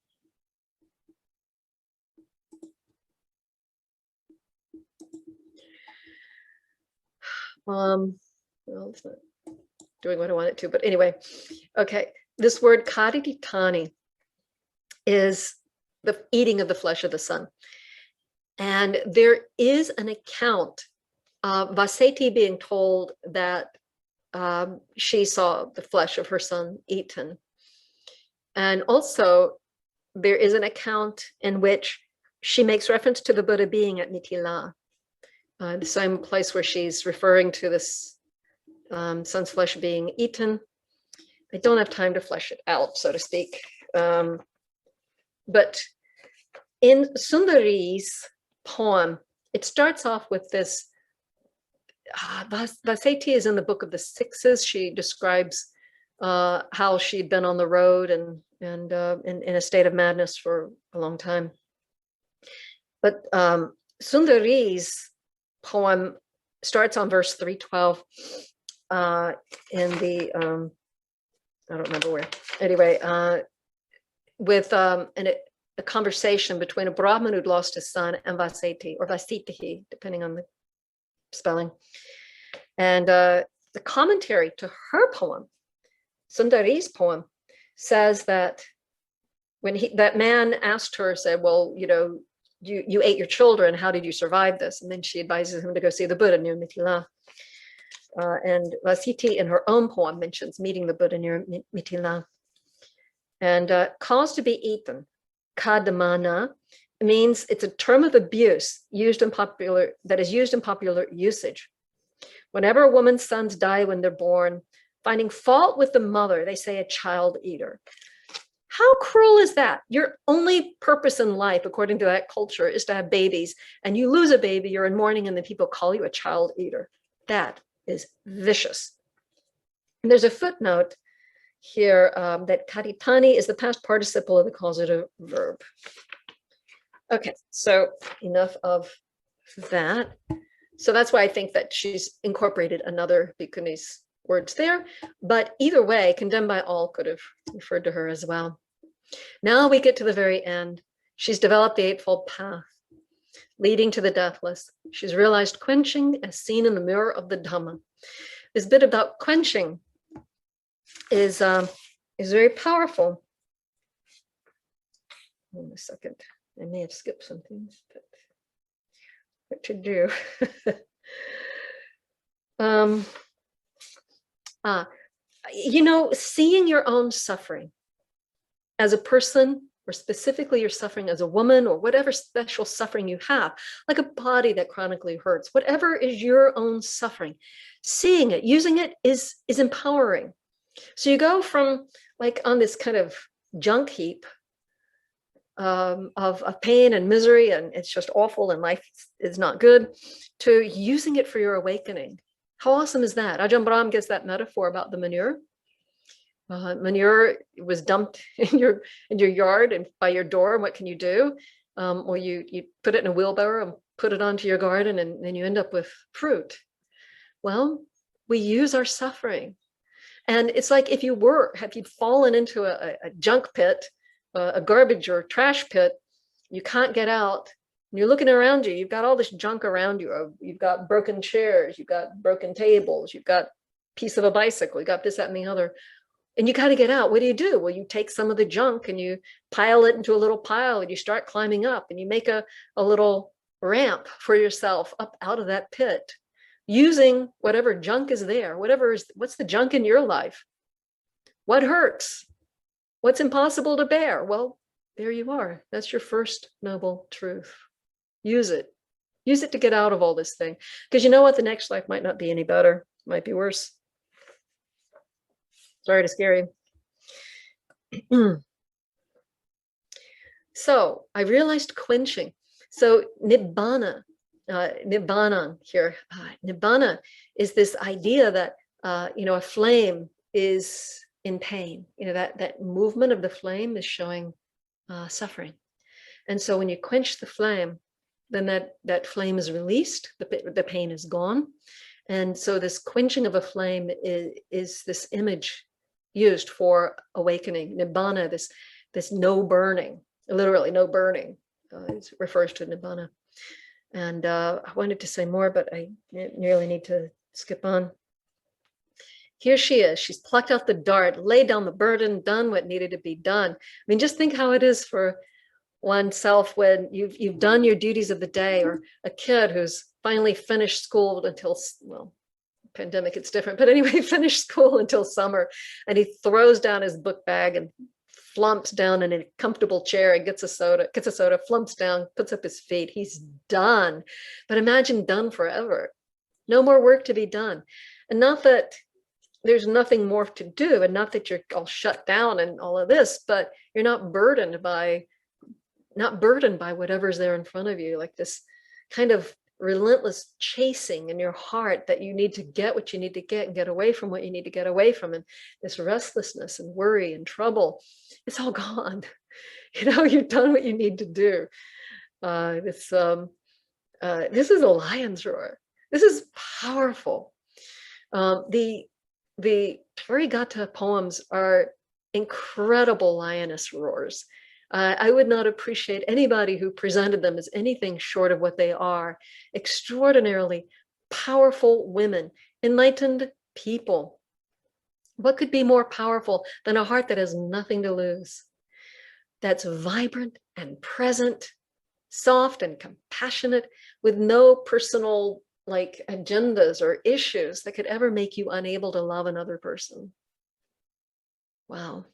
Well, it's not doing what I want it to, but anyway, okay. This word karititani is the eating of the flesh of the sun. And there is an account of Vaseti being told that she saw the flesh of her son eaten. And also there is an account in which she makes reference to the Buddha being at Mithila, the same place where she's referring to this son's flesh being eaten. I don't have time to flesh it out, so to speak. But in Sundari's poem, it starts off with this. Vaseti is in the Book of the Sixes. She describes how she'd been on the road and in a state of madness for a long time. But Sundari's poem starts on verse 312 in the, I don't remember where. Anyway, with a conversation between a Brahmin who'd lost his son and Vaseti, or Vasitihi, depending on the spelling. And the commentary to her poem, Sundari's poem, says that when that man asked her, said, well, you know, you ate your children, how did you survive this? And then she advises him to go see the Buddha near Mithila. And Vasiti in her own poem mentions meeting the Buddha near Mithila. And cause to be eaten, kadamana, means it's a term of abuse that is used in popular usage. Whenever a woman's sons die when they're born, finding fault with the mother, they say a child eater. How cruel is that? Your only purpose in life, according to that culture, is to have babies, and you lose a baby, you're in mourning, and then people call you a child eater. That is vicious. And there's a footnote here that karitani is the past participle of the causative verb. Okay, so enough of that. So that's why I think that she's incorporated another bhikkhuni's words there, but either way, condemned by all could have referred to her as well. Now we get to the very end. She's developed the Eightfold Path, leading to the deathless. She's realized quenching as seen in the mirror of the Dhamma. This bit about quenching is very powerful. Wait a second. I may have skipped some things, but what to do? You know, seeing your own suffering as a person, or specifically your suffering as a woman, or whatever special suffering you have, like a body that chronically hurts, whatever is your own suffering, seeing it, using it is empowering. So you go from like on this kind of junk heap of pain and misery, and it's just awful and life is not good, to using it for your awakening. How awesome is that? Ajahn Brahm gives that metaphor about the manure. Manure was dumped in your yard and by your door, and what can you do? Or you put it in a wheelbarrow and put it onto your garden, and then you end up with fruit. Well, we use our suffering. And it's like if you'd fallen into a junk pit, a garbage or trash pit, you can't get out, and you're looking around you, you've got all this junk around you. You've got broken chairs, you've got broken tables, you've got a piece of a bicycle, you got this, that, and the other, and you got to get out. What do? Well, you take some of the junk and you pile it into a little pile, and you start climbing up, and you make a little ramp for yourself up out of that pit, using whatever junk is there, what's the junk in your life? What hurts? What's impossible to bear? Well, there you are. That's your first noble truth. Use it. Use it to get out of all this thing. Because you know what? The next life might not be any better. It might be worse. Sorry to scare you. So I realized quenching. So nibbana here. Nibbana is this idea that, a flame is in pain. That movement of the flame is showing suffering. And so when you quench the flame, then that flame is released, the pain is gone. And so this quenching of a flame is this image used for awakening. Nibbana, this no burning, literally no burning, it refers to nibbana. And I wanted to say more, but I nearly need to skip on. Here she is. She's plucked out the dart, laid down the burden, done what needed to be done. I mean, just think how it is for oneself when you've done your duties of the day, or a kid who's finally finished school until, well, pandemic, it's different, but anyway, finished school until summer, and he throws down his book bag and flumps down in a comfortable chair and gets a soda, flumps down, puts up his feet. He's done. But imagine done forever. No more work to be done. And not that there's nothing more to do, and not that you're all shut down and all of this, but you're not burdened by whatever's there in front of you, like this kind of relentless chasing in your heart that you need to get what you need to get and get away from what you need to get away from. And this restlessness and worry and trouble, it's all gone. You've done what you need to do. This is a lion's roar. This is powerful. The Therigatha poems are incredible lioness roars. I would not appreciate anybody who presented them as anything short of what they are. Extraordinarily powerful women, enlightened people. What could be more powerful than a heart that has nothing to lose? That's vibrant and present, soft and compassionate, with no personal agendas or issues that could ever make you unable to love another person. Wow.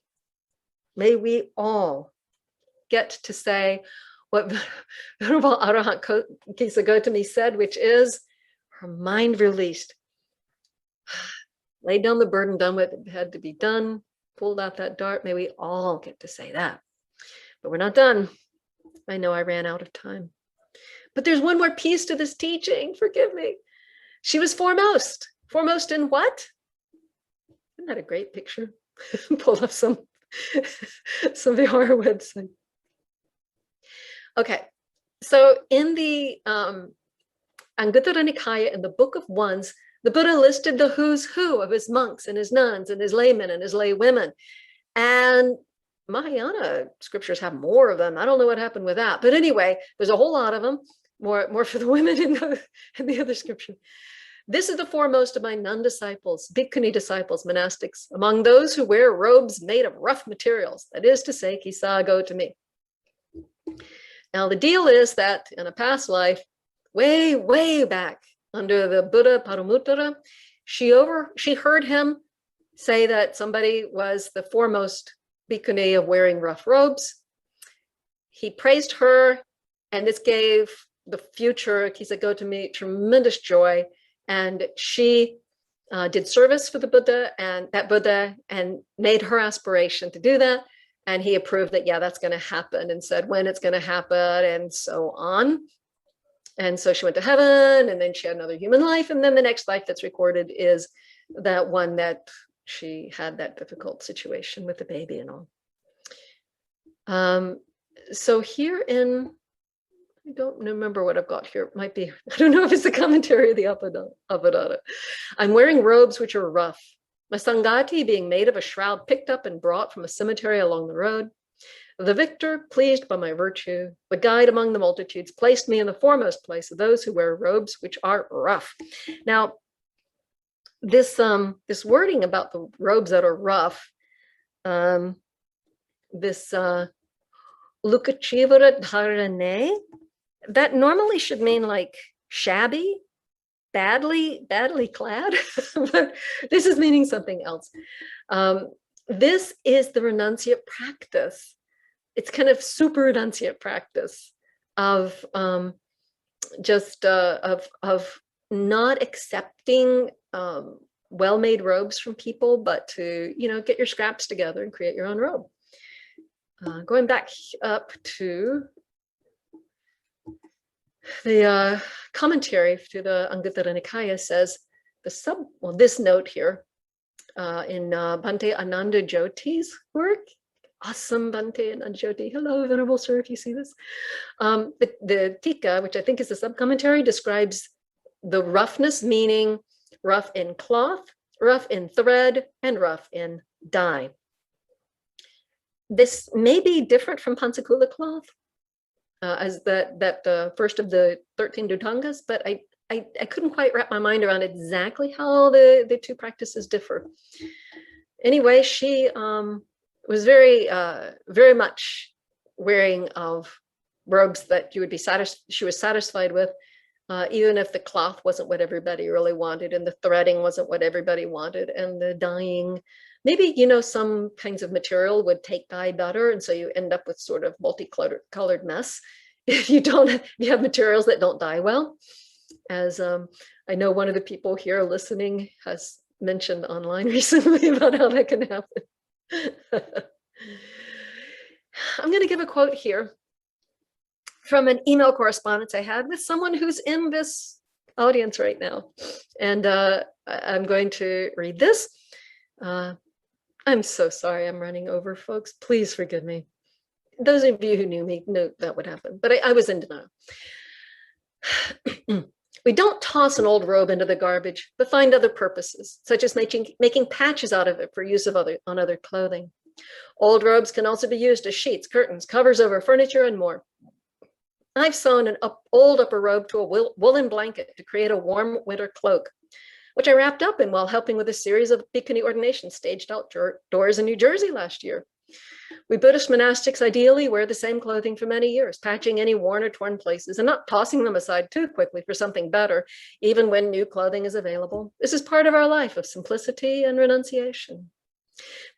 May we all get to say what Venerable Arahant Kisagotami said, which is, her mind released, laid down the burden, done what had to be done, pulled out that dart. May we all get to say that. But we're not done. I know I ran out of time. But there's one more piece to this teaching. Forgive me. She was foremost. Foremost in what? Isn't that a great picture? Pull up some Vihara website. Okay, so in the Anguttara Nikaya, in the Book of Ones, the Buddha listed the who's who of his monks and his nuns and his laymen and his lay women. And Mahayana scriptures have more of them. I don't know what happened with that. But anyway, there's a whole lot of them, more for the women in the other scripture. This is the foremost of my nun disciples, bhikkhuni disciples, monastics, among those who wear robes made of rough materials, that is to say, Kisagotami. Now, the deal is that in a past life, way, way back under the Buddha Paramuttara, she heard him say that somebody was the foremost bhikkhuni of wearing rough robes. He praised her, and this gave the future Kisagotami tremendous joy. And she did service for the Buddha and made her aspiration to do that. And he approved that, yeah, that's going to happen, and said when it's going to happen and so on. And so she went to heaven, and then she had another human life. And then the next life that's recorded is that one that she had that difficult situation with the baby and all. So here in, I don't remember what I've got here. It might be, I don't know if it's the commentary of the Abhidhamma. I'm wearing robes which are rough. My sangati being made of a shroud picked up and brought from a cemetery along the road. The victor, pleased by my virtue, the guide among the multitudes, placed me in the foremost place of those who wear robes which are rough. Now, this wording about the robes that are rough, this Lukachivara dharane, that normally should mean like shabby, badly clad, but this is meaning something else. This is the renunciate practice. It's kind of super renunciate practice of not accepting well-made robes from people, but to get your scraps together and create your own robe. Going back up to the commentary to the Anguttara Nikaya says this note here in Bhante Ananda Jyoti's work. Awesome, Bhante Ananda Jyoti. Hello, Venerable Sir, if you see this. The Tika, which I think is the sub-commentary, describes the roughness, meaning rough in cloth, rough in thread, and rough in dye. This may be different from Pansakula cloth, as that first of the 13 Dhutangas, but I couldn't quite wrap my mind around exactly how the two practices differ. Anyway, she was very much wearing of robes that you would be she was satisfied with, even if the cloth wasn't what everybody really wanted, and the threading wasn't what everybody wanted, and the dyeing, maybe, you know, some kinds of material would take dye better, and so you end up with sort of multicolored mess if you have materials that don't dye well. As I know one of the people here listening has mentioned online recently about how that can happen. I'm going to give a quote here from an email correspondence I had with someone who's in this audience right now. And I'm going to read this. I'm so sorry I'm running over, folks. Please forgive me. Those of you who knew me knew that would happen, but I was in denial. We don't toss an old robe into the garbage, but find other purposes, such as making patches out of it for use on other clothing. Old robes can also be used as sheets, curtains, covers over furniture, and more. I've sewn an old upper robe to a woolen blanket to create a warm winter cloak, which I wrapped up in while helping with a series of bhikkhuni ordinations staged outdoors in New Jersey last year. We Buddhist monastics ideally wear the same clothing for many years, patching any worn or torn places and not tossing them aside too quickly for something better, even when new clothing is available. This is part of our life of simplicity and renunciation.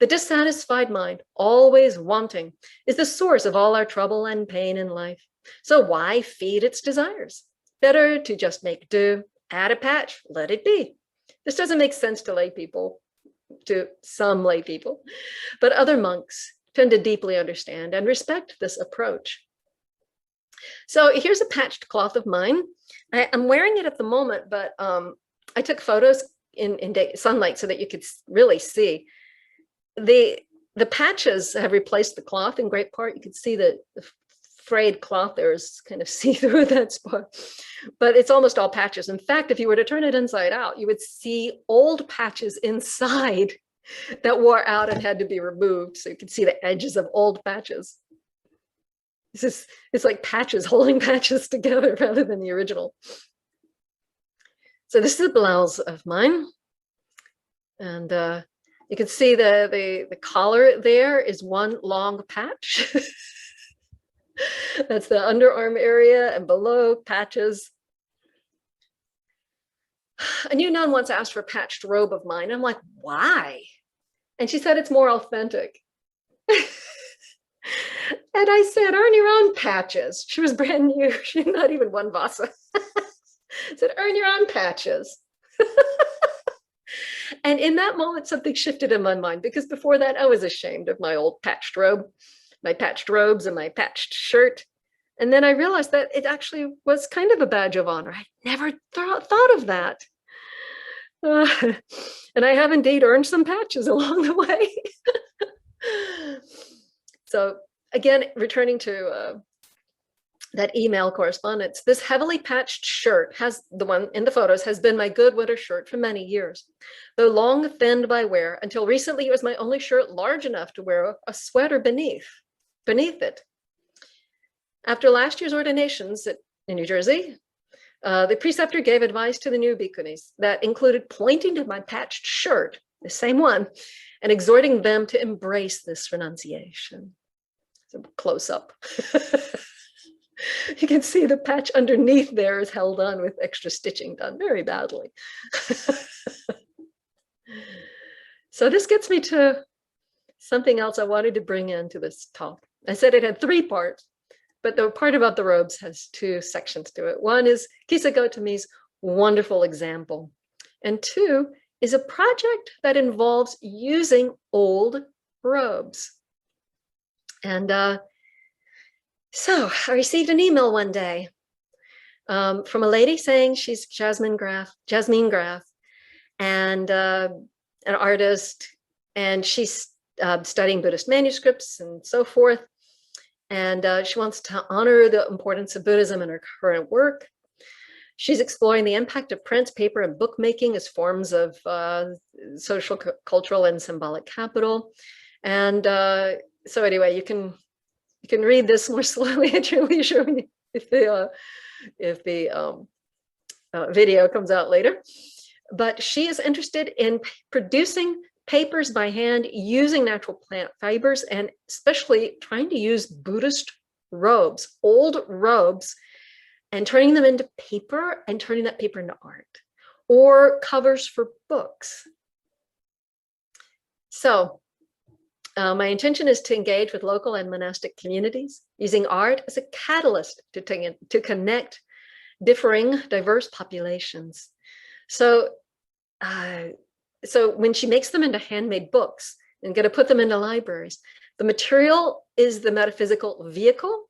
The dissatisfied mind, always wanting, is the source of all our trouble and pain in life. So why feed its desires? Better to just make do, add a patch, let it be. This doesn't make sense to lay people, to some lay people, but other monks tend to deeply understand and respect this approach. So here's a patched cloth of mine. I'm wearing it at the moment, but I took photos in sunlight so that you could really see. The patches have replaced the cloth in great part. You can see the frayed cloth there is kind of see through that spot, but it's almost all patches. In fact, if you were to turn it inside out, you would see old patches inside that wore out and had to be removed. So you can see the edges of old patches. It's like patches holding patches together rather than the original. So this is a blouse of mine. And you can see the collar there is one long patch. That's the underarm area, and below patches. A new nun once asked for a patched robe of mine. I'm like, why? And she said, it's more authentic. And I said, earn your own patches. She was brand new. She's not even one vasa. I said, earn your own patches. And in that moment, something shifted in my mind, because before that, I was ashamed of my old patched robe, my patched robes and my patched shirt. And then I realized that it actually was kind of a badge of honor. I never thought of that. And I have indeed earned some patches along the way. So again, returning to that email correspondence, this heavily patched shirt, the one in the photos, has been my good winter shirt for many years. Though long thinned by wear, until recently it was my only shirt large enough to wear a sweater beneath it. After last year's ordinations in New Jersey, the preceptor gave advice to the new bhikkhunis that included pointing to my patched shirt, the same one, and exhorting them to embrace this renunciation. So close up. You can see the patch underneath there is held on with extra stitching done very badly. So this gets me to something else I wanted to bring into this talk. I said it had 3 parts, but the part about the robes has 2 sections to it. One is Kisagotami's wonderful example, and 2 is a project that involves using old robes. And so I received an email one day from a lady saying she's Jasmine Graff, and an artist, and she's studying Buddhist manuscripts and so forth. And she wants to honor the importance of Buddhism in her current work. She's exploring the impact of print, paper, and bookmaking as forms of social, cultural, and symbolic capital. And so anyway, you can read this more slowly at your leisure if the video comes out later. But she is interested in producing papers by hand using natural plant fibers, and especially trying to use Buddhist robes, old robes, and turning them into paper and turning that paper into art or covers for books. So my intention is to engage with local and monastic communities using art as a catalyst to connect differing, diverse populations. So when she makes them into handmade books and going to put them into libraries, the material is the metaphysical vehicle,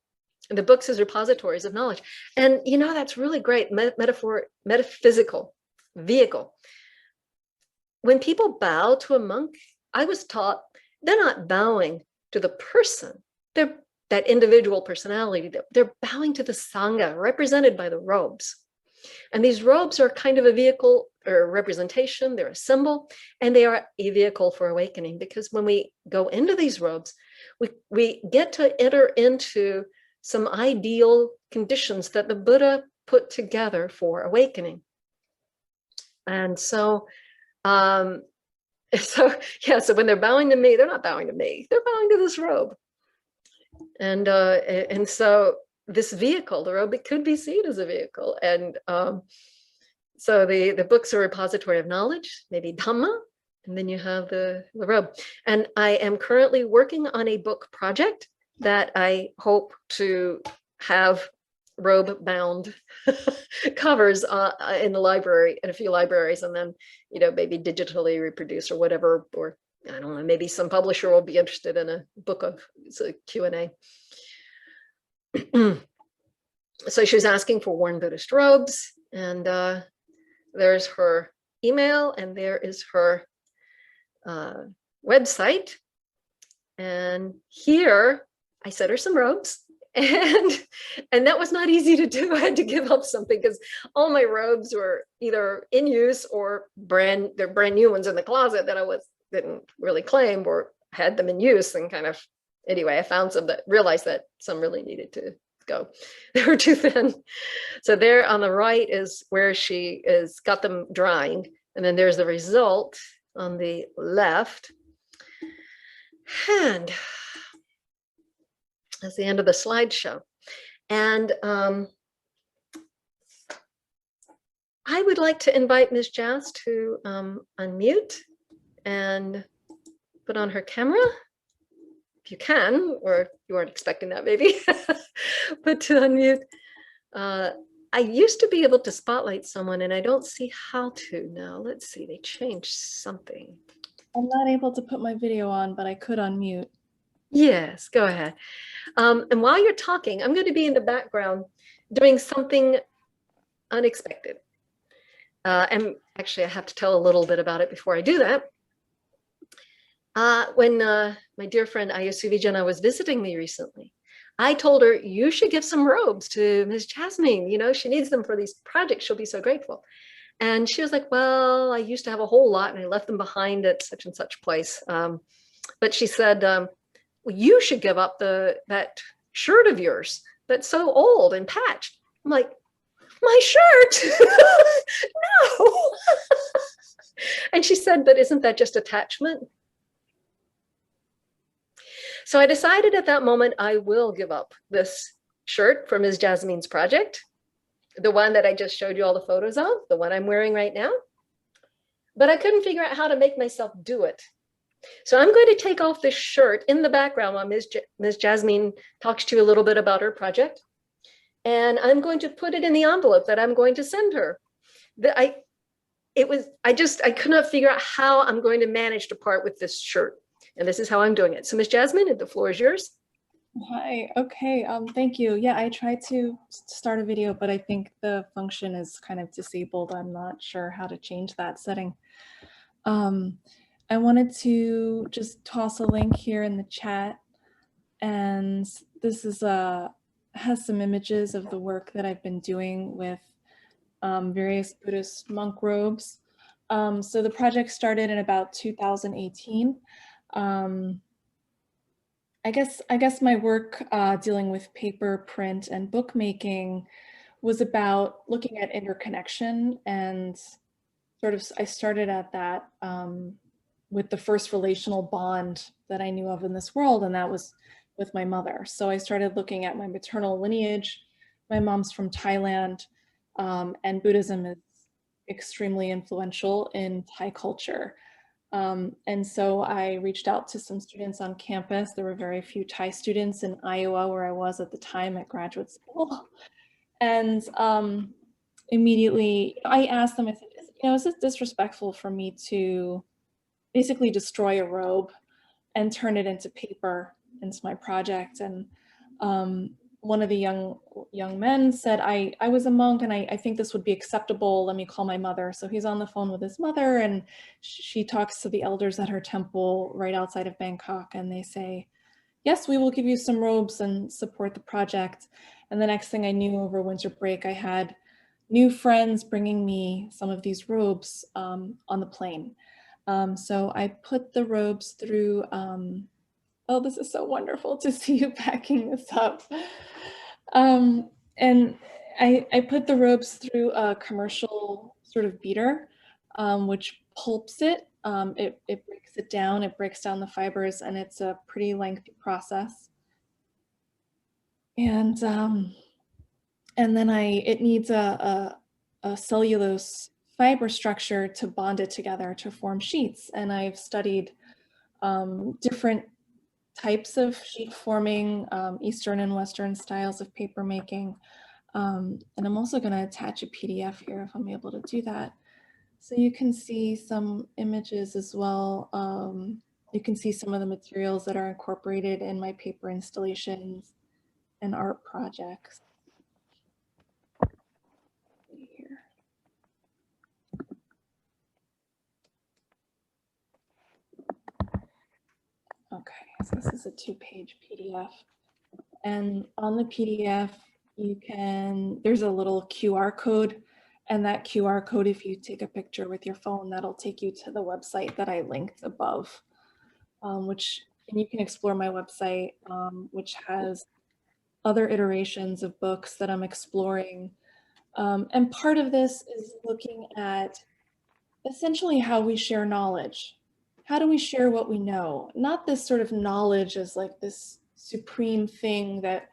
and the books as repositories of knowledge. And you know, that's really great, metaphysical vehicle. When people bow to a monk, I was taught they're not bowing to the person, they're that individual personality, they're bowing to the Sangha represented by the robes. And these robes are kind of a vehicle or a representation, they're a symbol, and they are a vehicle for awakening, because when we go into these robes, we get to enter into some ideal conditions that the Buddha put together for awakening. And so, so when they're bowing to me, they're not bowing to me, they're bowing to this robe. And so this vehicle, the robe, it could be seen as a vehicle. And so the books are a repository of knowledge, maybe Dhamma, and then you have the robe. And I am currently working on a book project that I hope to have robe bound covers in the library, in a few libraries, and then, you know, maybe digitally reproduce or whatever, or I don't know, maybe some publisher will be interested in a book of, it's a Q&A. So she was asking for worn Buddhist robes, and there's her email, and there is her website. And here I sent her some robes, and that was not easy to do. I had to give up something because all my robes were either in use or they're brand new ones in the closet that I didn't really claim, or had them in use, and kind of, anyway, I found some that realized that some really needed to go. They were too thin. So there on the right is where she is got them drying, and then there's the result on the left. And that's the end of the slideshow. And I would like to invite Ms. Jazz to unmute and put on her camera, if you can, or you weren't expecting that maybe, but to unmute. I used to be able to spotlight someone, and I don't see how to now. Let's see, they changed something. I'm not able to put my video on, but I could unmute. Yes, go ahead. And while you're talking, I'm going to be in the background doing something unexpected. And actually, I have to tell a little bit about it before I do that. When my dear friend Ayya Sudhamma was visiting me recently, I told her, you should give some robes to Ms. Jasmine. You know, she needs them for these projects. She'll be so grateful. And she was like, well, I used to have a whole lot and I left them behind at such and such place. But she said, well, you should give up that shirt of yours that's so old and patched. I'm like, my shirt? No. And she said, but isn't that just attachment? So I decided at that moment, I will give up this shirt from Ms. Jasmine's project, the one that I just showed you all the photos of, the one I'm wearing right now. But I couldn't figure out how to make myself do it. So I'm going to take off this shirt in the background while Ms. Jasmine talks to you a little bit about her project. And I'm going to put it in the envelope that I'm going to send her. I could not figure out how I'm going to manage to part with this shirt. And this is how I'm doing it. So Ms. Jasmine, the floor is yours. Hi, okay, thank you. Yeah, I tried to start a video, but I think the function is kind of disabled. I'm not sure how to change that setting. I wanted to just toss a link here in the chat. And this is has some images of the work that I've been doing with various Buddhist monk robes. So the project started in about 2018. I guess my work dealing with paper, print, and bookmaking was about looking at interconnection, and sort of I started at that with the first relational bond that I knew of in this world, and that was with my mother. So I started looking at my maternal lineage. My mom's from Thailand, and Buddhism is extremely influential in Thai culture. And so I reached out to some students on campus. There were very few Thai students in Iowa, where I was at the time at graduate school. And immediately I asked them, I said, is it disrespectful for me to basically destroy a robe and turn it into paper, into my project? And one of the young men said, I was a monk and I think this would be acceptable. Let me call my mother. So he's on the phone with his mother, and she talks to the elders at her temple right outside of Bangkok, and they say, yes, we will give you some robes and support the project. And the next thing I knew, over winter break, I had new friends bringing me some of these robes on the plane. So I put the robes through, oh, this is so wonderful to see you packing this up. And I put the robes through a commercial sort of beater, which pulps it. It breaks it down, it breaks down the fibers, and it's a pretty lengthy process. And then it needs a cellulose fiber structure to bond it together to form sheets. And I've studied different types of sheet forming, Eastern and Western styles of paper making. And I'm also going to attach a PDF here if I'm able to do that. So you can see some images as well. You can see some of the materials that are incorporated in my paper installations and art projects. Here. Okay, so this is a 2-page PDF. And on the PDF, there's a little QR code, and that QR code, if you take a picture with your phone, that'll take you to the website that I linked above, and you can explore my website, which has other iterations of books that I'm exploring. And part of this is looking at essentially how we share knowledge. How do we share what we know? Not this sort of knowledge as like this supreme thing that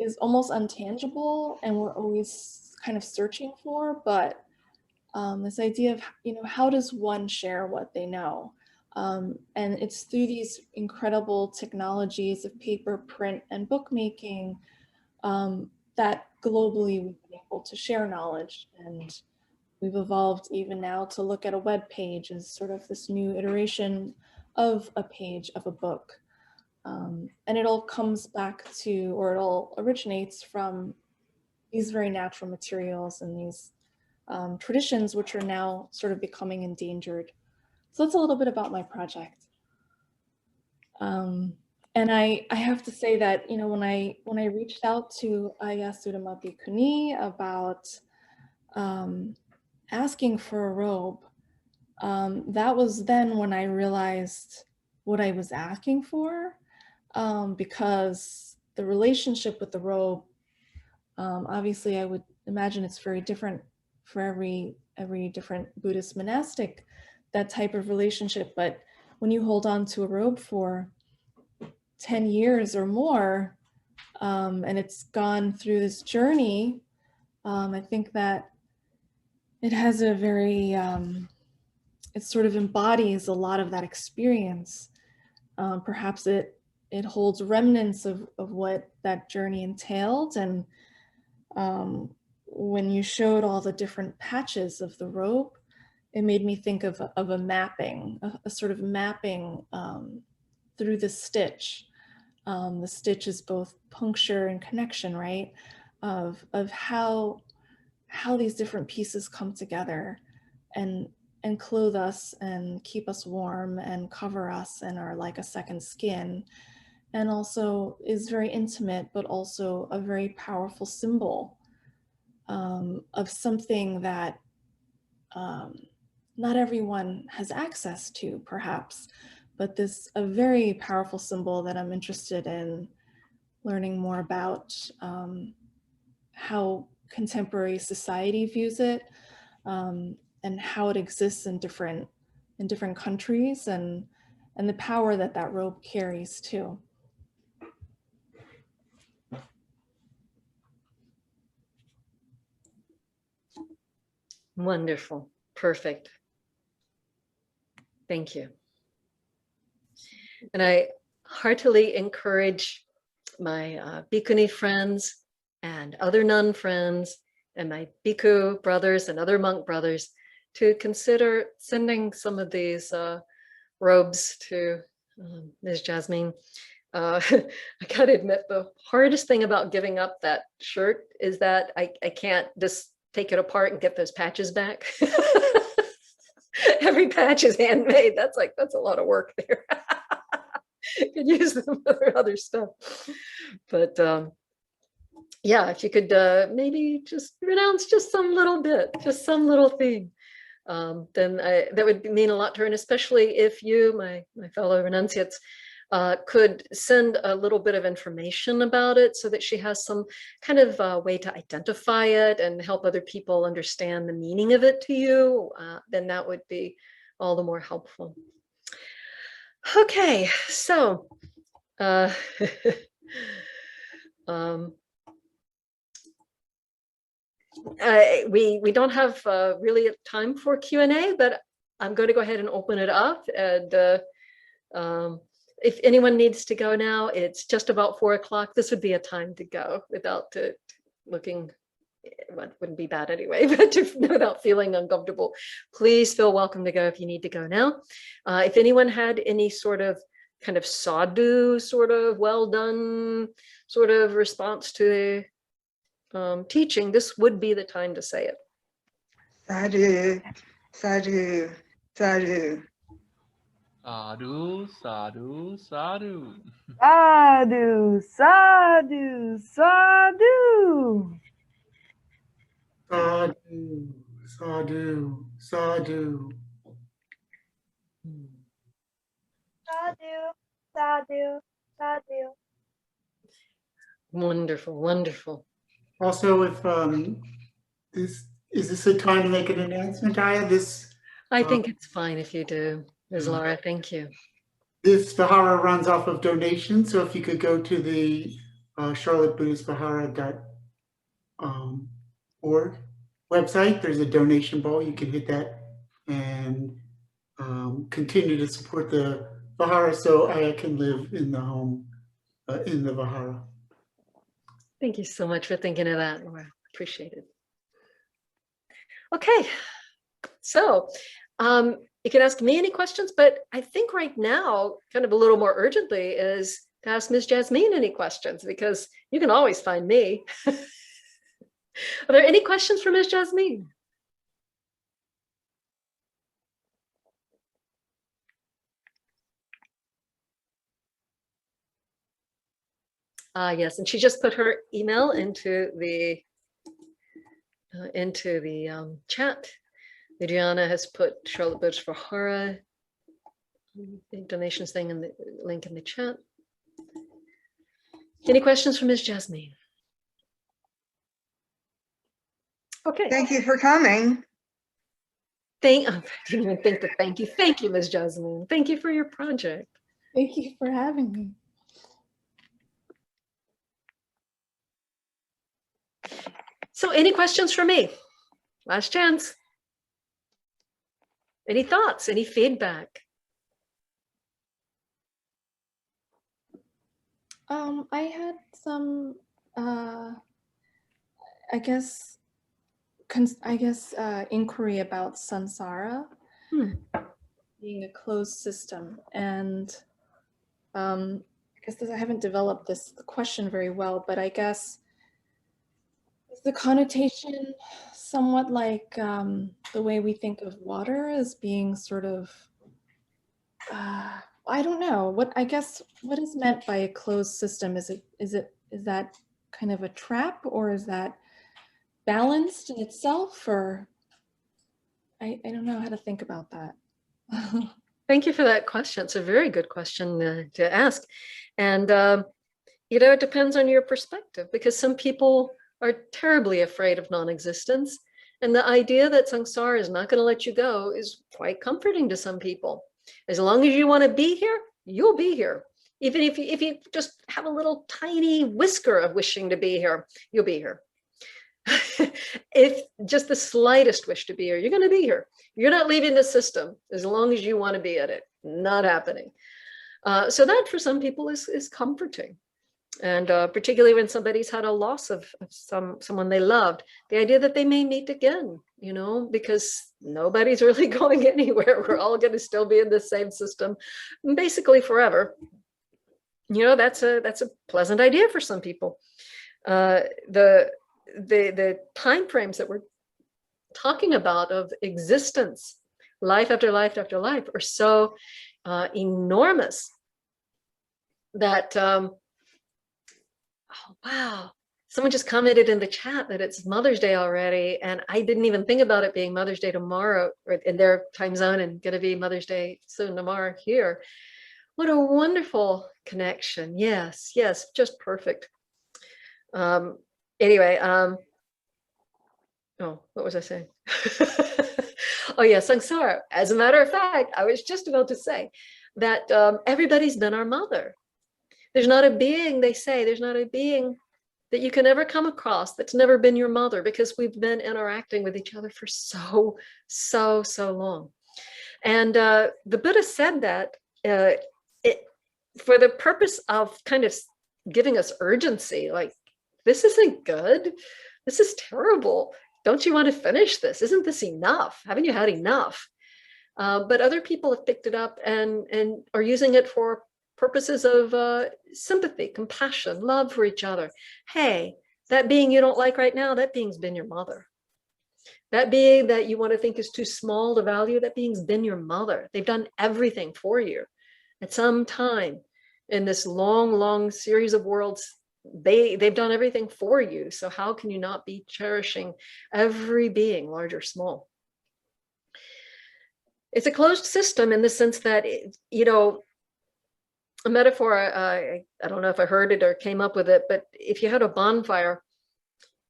is almost untangible and we're always kind of searching for, but this idea of, how does one share what they know? And it's through these incredible technologies of paper, print, and bookmaking that globally we've been able to share knowledge. And we've evolved even now to look at a web page as sort of this new iteration of a page of a book. And it all comes back to, or it all originates from these very natural materials and these traditions, which are now sort of becoming endangered. So that's a little bit about my project. And I have to say that, when I reached out to Ayya Sudhamma bhikkhuni about asking for a robe, that was then when I realized what I was asking for, because the relationship with the robe, obviously I would imagine it's very different for every different Buddhist monastic, that type of relationship. But when you hold on to a robe for 10 years or more, and it's gone through this journey, I think that it has a very, it sort of embodies a lot of that experience. Perhaps it holds remnants of what that journey entailed. And when you showed all the different patches of the robe, it made me think of a mapping, a sort of mapping through the stitch. The stitch is both puncture and connection, right? Of how these different pieces come together and clothe us and keep us warm and cover us and are like a second skin, and also is very intimate, but also a very powerful symbol of something that not everyone has access to, perhaps, but a very powerful symbol that I'm interested in learning more about, how contemporary society views it, and how it exists in different countries, and the power that that robe carries too. Wonderful. Perfect. Thank you. And I heartily encourage my bhikkhuni friends and other nun friends and my bhikkhu brothers and other monk brothers to consider sending some of these robes to Ms. Jasmine. I gotta admit, the hardest thing about giving up that shirt is that I can't just take it apart and get those patches back. Every patch is handmade. That's a lot of work there. Could use them for other stuff. But yeah, if you could maybe just renounce just some little bit, just some little thing, then that would mean a lot to her. And especially if you, my fellow renunciates, could send a little bit of information about it so that she has some kind of way to identify it and help other people understand the meaning of it to you, then that would be all the more helpful. Okay, so we don't have really time for Q&A, but I'm going to go ahead and open it up. And if anyone needs to go now, it's just about 4 o'clock. This would be a time to go without looking, well, it wouldn't be bad anyway, but without feeling uncomfortable. Please feel welcome to go if you need to go now. If anyone had any sort of kind of sadhu, sort of well done sort of response to the teaching, this would be the time to say it. Sadhu, sadhu, sadhu. Sadhu, sadhu, sadhu. Sadhu, sadhu, sadhu. Sadhu, sadhu, sadhu. Sadhu, sadhu, sadhu. Wonderful, wonderful. Also, if is this a time to make an announcement, Ayya? I think it's fine if you do, Ms. Laura. Thank you. This Vihara runs off of donations, so if you could go to the charlottebuddhistvihara.org website, there's a donation ball. You can hit that and continue to support the Vihara so Ayya can live in the home, in the Vihara. Thank you so much for thinking of that, Laura. Appreciate it. Okay, so you can ask me any questions, but I think right now, kind of a little more urgently, is to ask Ms. Jasmine any questions, because you can always find me. Are there any questions for Ms. Jasmine? Yes, and she just put her email into the chat. Adriana has put Charlotte Buddhist Vihara donations thing in the link in the chat. Any questions for Ms. Jasmine? Okay. Thank you for coming. I didn't even think to thank you. Thank you, Ms. Jasmine. Thank you for your project. Thank you for having me. So any questions for me? Last chance. Any thoughts, any feedback? I had some, I guess, inquiry about samsara being a closed system, and I guess I haven't developed this question very well, but I guess is the connotation somewhat like the way we think of water as being sort of, I don't know, what is meant by a closed system? Is that kind of a trap, or is that balanced in itself, or I don't know how to think about that. Thank you for that question. It's a very good question to ask. And, it depends on your perspective, because some people are terribly afraid of non-existence. And the idea that samsara is not going to let you go is quite comforting to some people. As long as you want to be here, you'll be here. Even if you just have a little tiny whisker of wishing to be here, you'll be here. If just the slightest wish to be here, you're going to be here. You're not leaving the system as long as you want to be at it. Not happening. So that for some people is comforting. And particularly when somebody's had a loss of someone they loved, the idea that they may meet again, you know, because nobody's really going anywhere. We're all going to still be in the same system, basically forever. You know, that's a pleasant idea for some people. The time frames that we're talking about of existence, life after life after life, are so enormous that oh, wow. Someone just commented in the chat that it's Mother's Day already, and I didn't even think about it being Mother's Day tomorrow, or in their time zone, and going to be Mother's Day soon tomorrow here. What a wonderful connection. Yes, yes, just perfect. Anyway, oh, what was I saying? Oh yeah, samsara. As a matter of fact, I was just about to say that everybody's been our mother. There's not a being, they say, there's not a being that you can ever come across that's never been your mother, because we've been interacting with each other for so long. And the Buddha said that for the purpose of kind of giving us urgency, like, this isn't good. This is terrible. Don't you want to finish this? Isn't this enough? Haven't you had enough? But other people have picked it up and are using it for purposes of sympathy, compassion, love for each other. Hey, that being you don't like right now, that being's been your mother. That being that you want to think is too small to value, that being's been your mother. They've done everything for you. At some time in this long series of worlds, they've done everything for you. So how can you not be cherishing every being, large or small? It's a closed system in the sense that, you know, a metaphor, I don't know if I heard it or came up with it, but if you had a bonfire,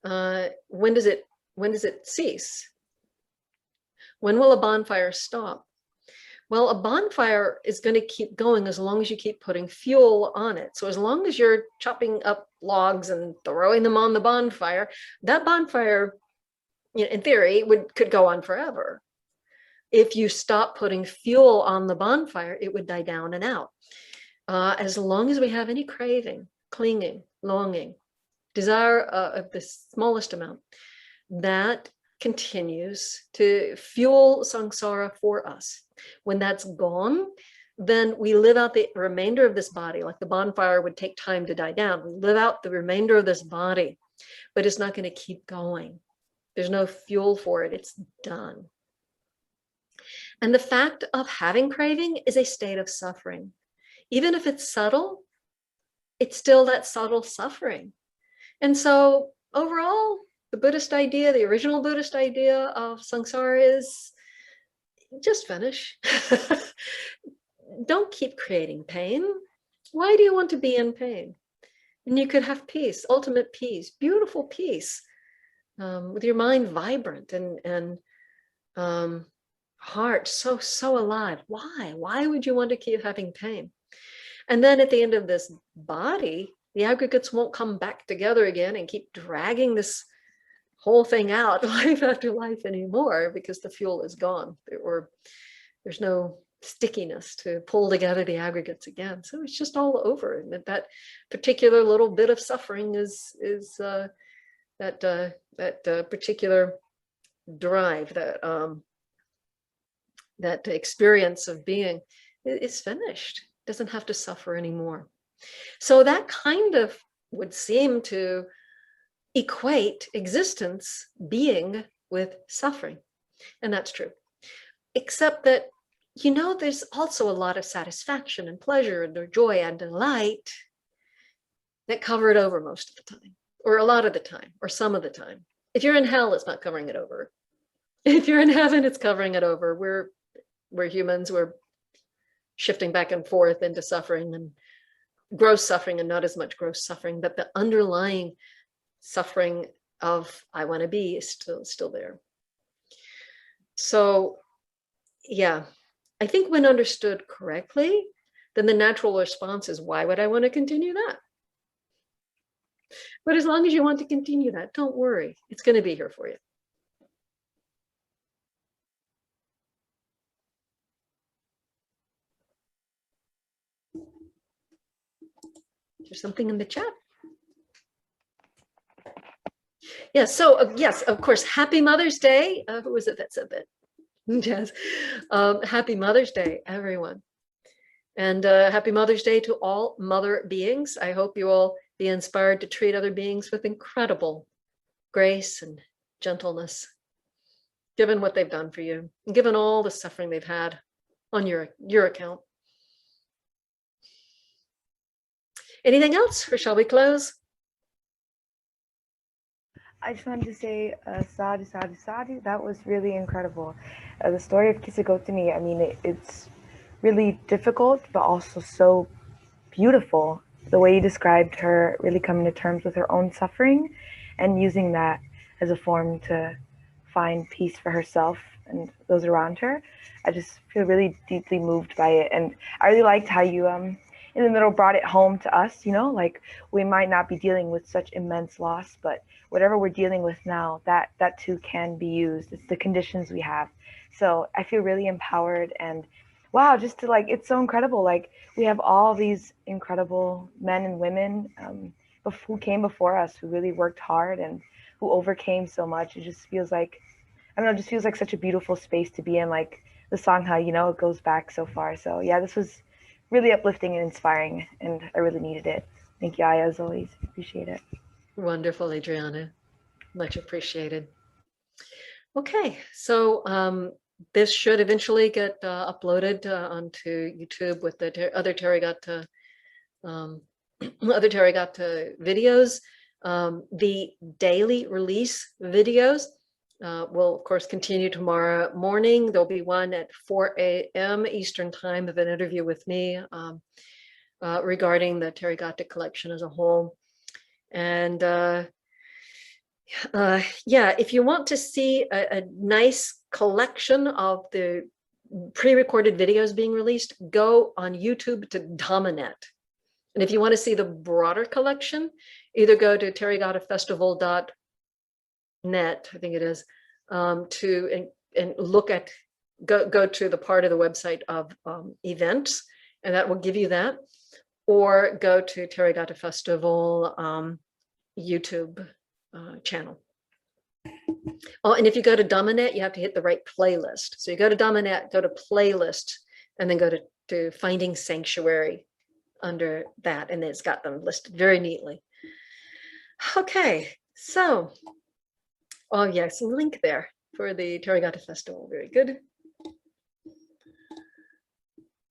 when does it cease? When will a bonfire stop? Well, a bonfire is going to keep going as long as you keep putting fuel on it. So as long as you're chopping up logs and throwing them on the bonfire, that bonfire, you know, in theory, could go on forever. If you stop putting fuel on the bonfire, it would die down and out. As long as we have any craving, clinging, longing, desire of the smallest amount, that continues to fuel samsara for us. When that's gone, then we live out the remainder of this body, like the bonfire would take time to die down. We live out the remainder of this body, but it's not going to keep going. There's no fuel for it. It's done. And the fact of having craving is a state of suffering. Even if it's subtle, it's still that subtle suffering. And so overall, the Buddhist idea, the original Buddhist idea of samsara is just finish. Don't keep creating pain. Why do you want to be in pain? And you could have peace, ultimate peace, beautiful peace, with your mind vibrant and heart so alive. Why would you want to keep having pain? And then at the end of this body, the aggregates won't come back together again and keep dragging this whole thing out life after life anymore, because the fuel is gone, or there's no stickiness to pull together the aggregates again. So it's just all over. And that particular little bit of suffering is that particular drive, that experience of being is finished. Doesn't have to suffer anymore. So that kind of would seem to equate existence, being, with suffering. And that's true. Except that, you know, there's also a lot of satisfaction and pleasure and joy and delight that cover it over most of the time, or a lot of the time, or some of the time. If you're in hell, it's not covering it over. If you're in heaven, it's covering it over. We're humans, we're shifting back and forth into suffering and gross suffering, and not as much gross suffering, but the underlying suffering of I want to be is still there. So yeah, I think when understood correctly, then the natural response is, why would I want to continue that? But as long as you want to continue that, don't worry, it's going to be here for you. There's something in the chat. Yeah, so yes, of course, happy Mother's Day. Who was it that said that? Yes. Happy Mother's Day, everyone. And happy Mother's Day to all mother beings. I hope you all be inspired to treat other beings with incredible grace and gentleness, given what they've done for you, and given all the suffering they've had on your account. Anything else, or shall we close? I just wanted to say, sadhu, sadhu, sadhu. That was really incredible. The story of Kisagotami, I mean, it's really difficult, but also so beautiful. The way you described her really coming to terms with her own suffering and using that as a form to find peace for herself and those around her. I just feel really deeply moved by it. And I really liked how you, in the middle, brought it home to us, you know, like we might not be dealing with such immense loss, but whatever we're dealing with now, that too can be used. It's the conditions we have. So I feel really empowered, and wow, just to like, it's so incredible. Like we have all these incredible men and women who came before us, who really worked hard and who overcame so much. It just feels like, I don't know, it just feels like such a beautiful space to be in, like the Sangha, you know, it goes back so far. So yeah, this was really uplifting and inspiring, and I really needed it. Thank you, Ayya, as always. Appreciate it. Wonderful, Adriana. Much appreciated. Okay, so this should eventually get uploaded onto YouTube with the other Therigatha videos. The daily release videos will, of course, continue tomorrow morning. There'll be one at 4 a.m. Eastern time of an interview with me regarding the Therigatha collection as a whole. And yeah, if you want to see a nice collection of the pre-recorded videos being released, go on YouTube to Dhammanet. And if you want to see the broader collection, either go to therigathafestival.net, I think it is, and look at, go to the part of the website of events, and that will give you that, or go to Therigatha Festival YouTube channel. Oh, and if you go to Dhammanet, you have to hit the right playlist. So you go to Dhammanet, go to playlist, and then go to Finding Sanctuary under that, and it's got them listed very neatly. Okay, so, oh yes, a link there for the Therigatha Festival. Very good.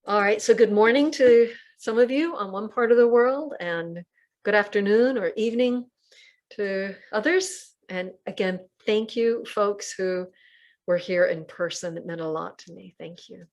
All right, so good morning to some of you on one part of the world, and good afternoon or evening to others. And again, thank you, folks who were here in person. It meant a lot to me. Thank you.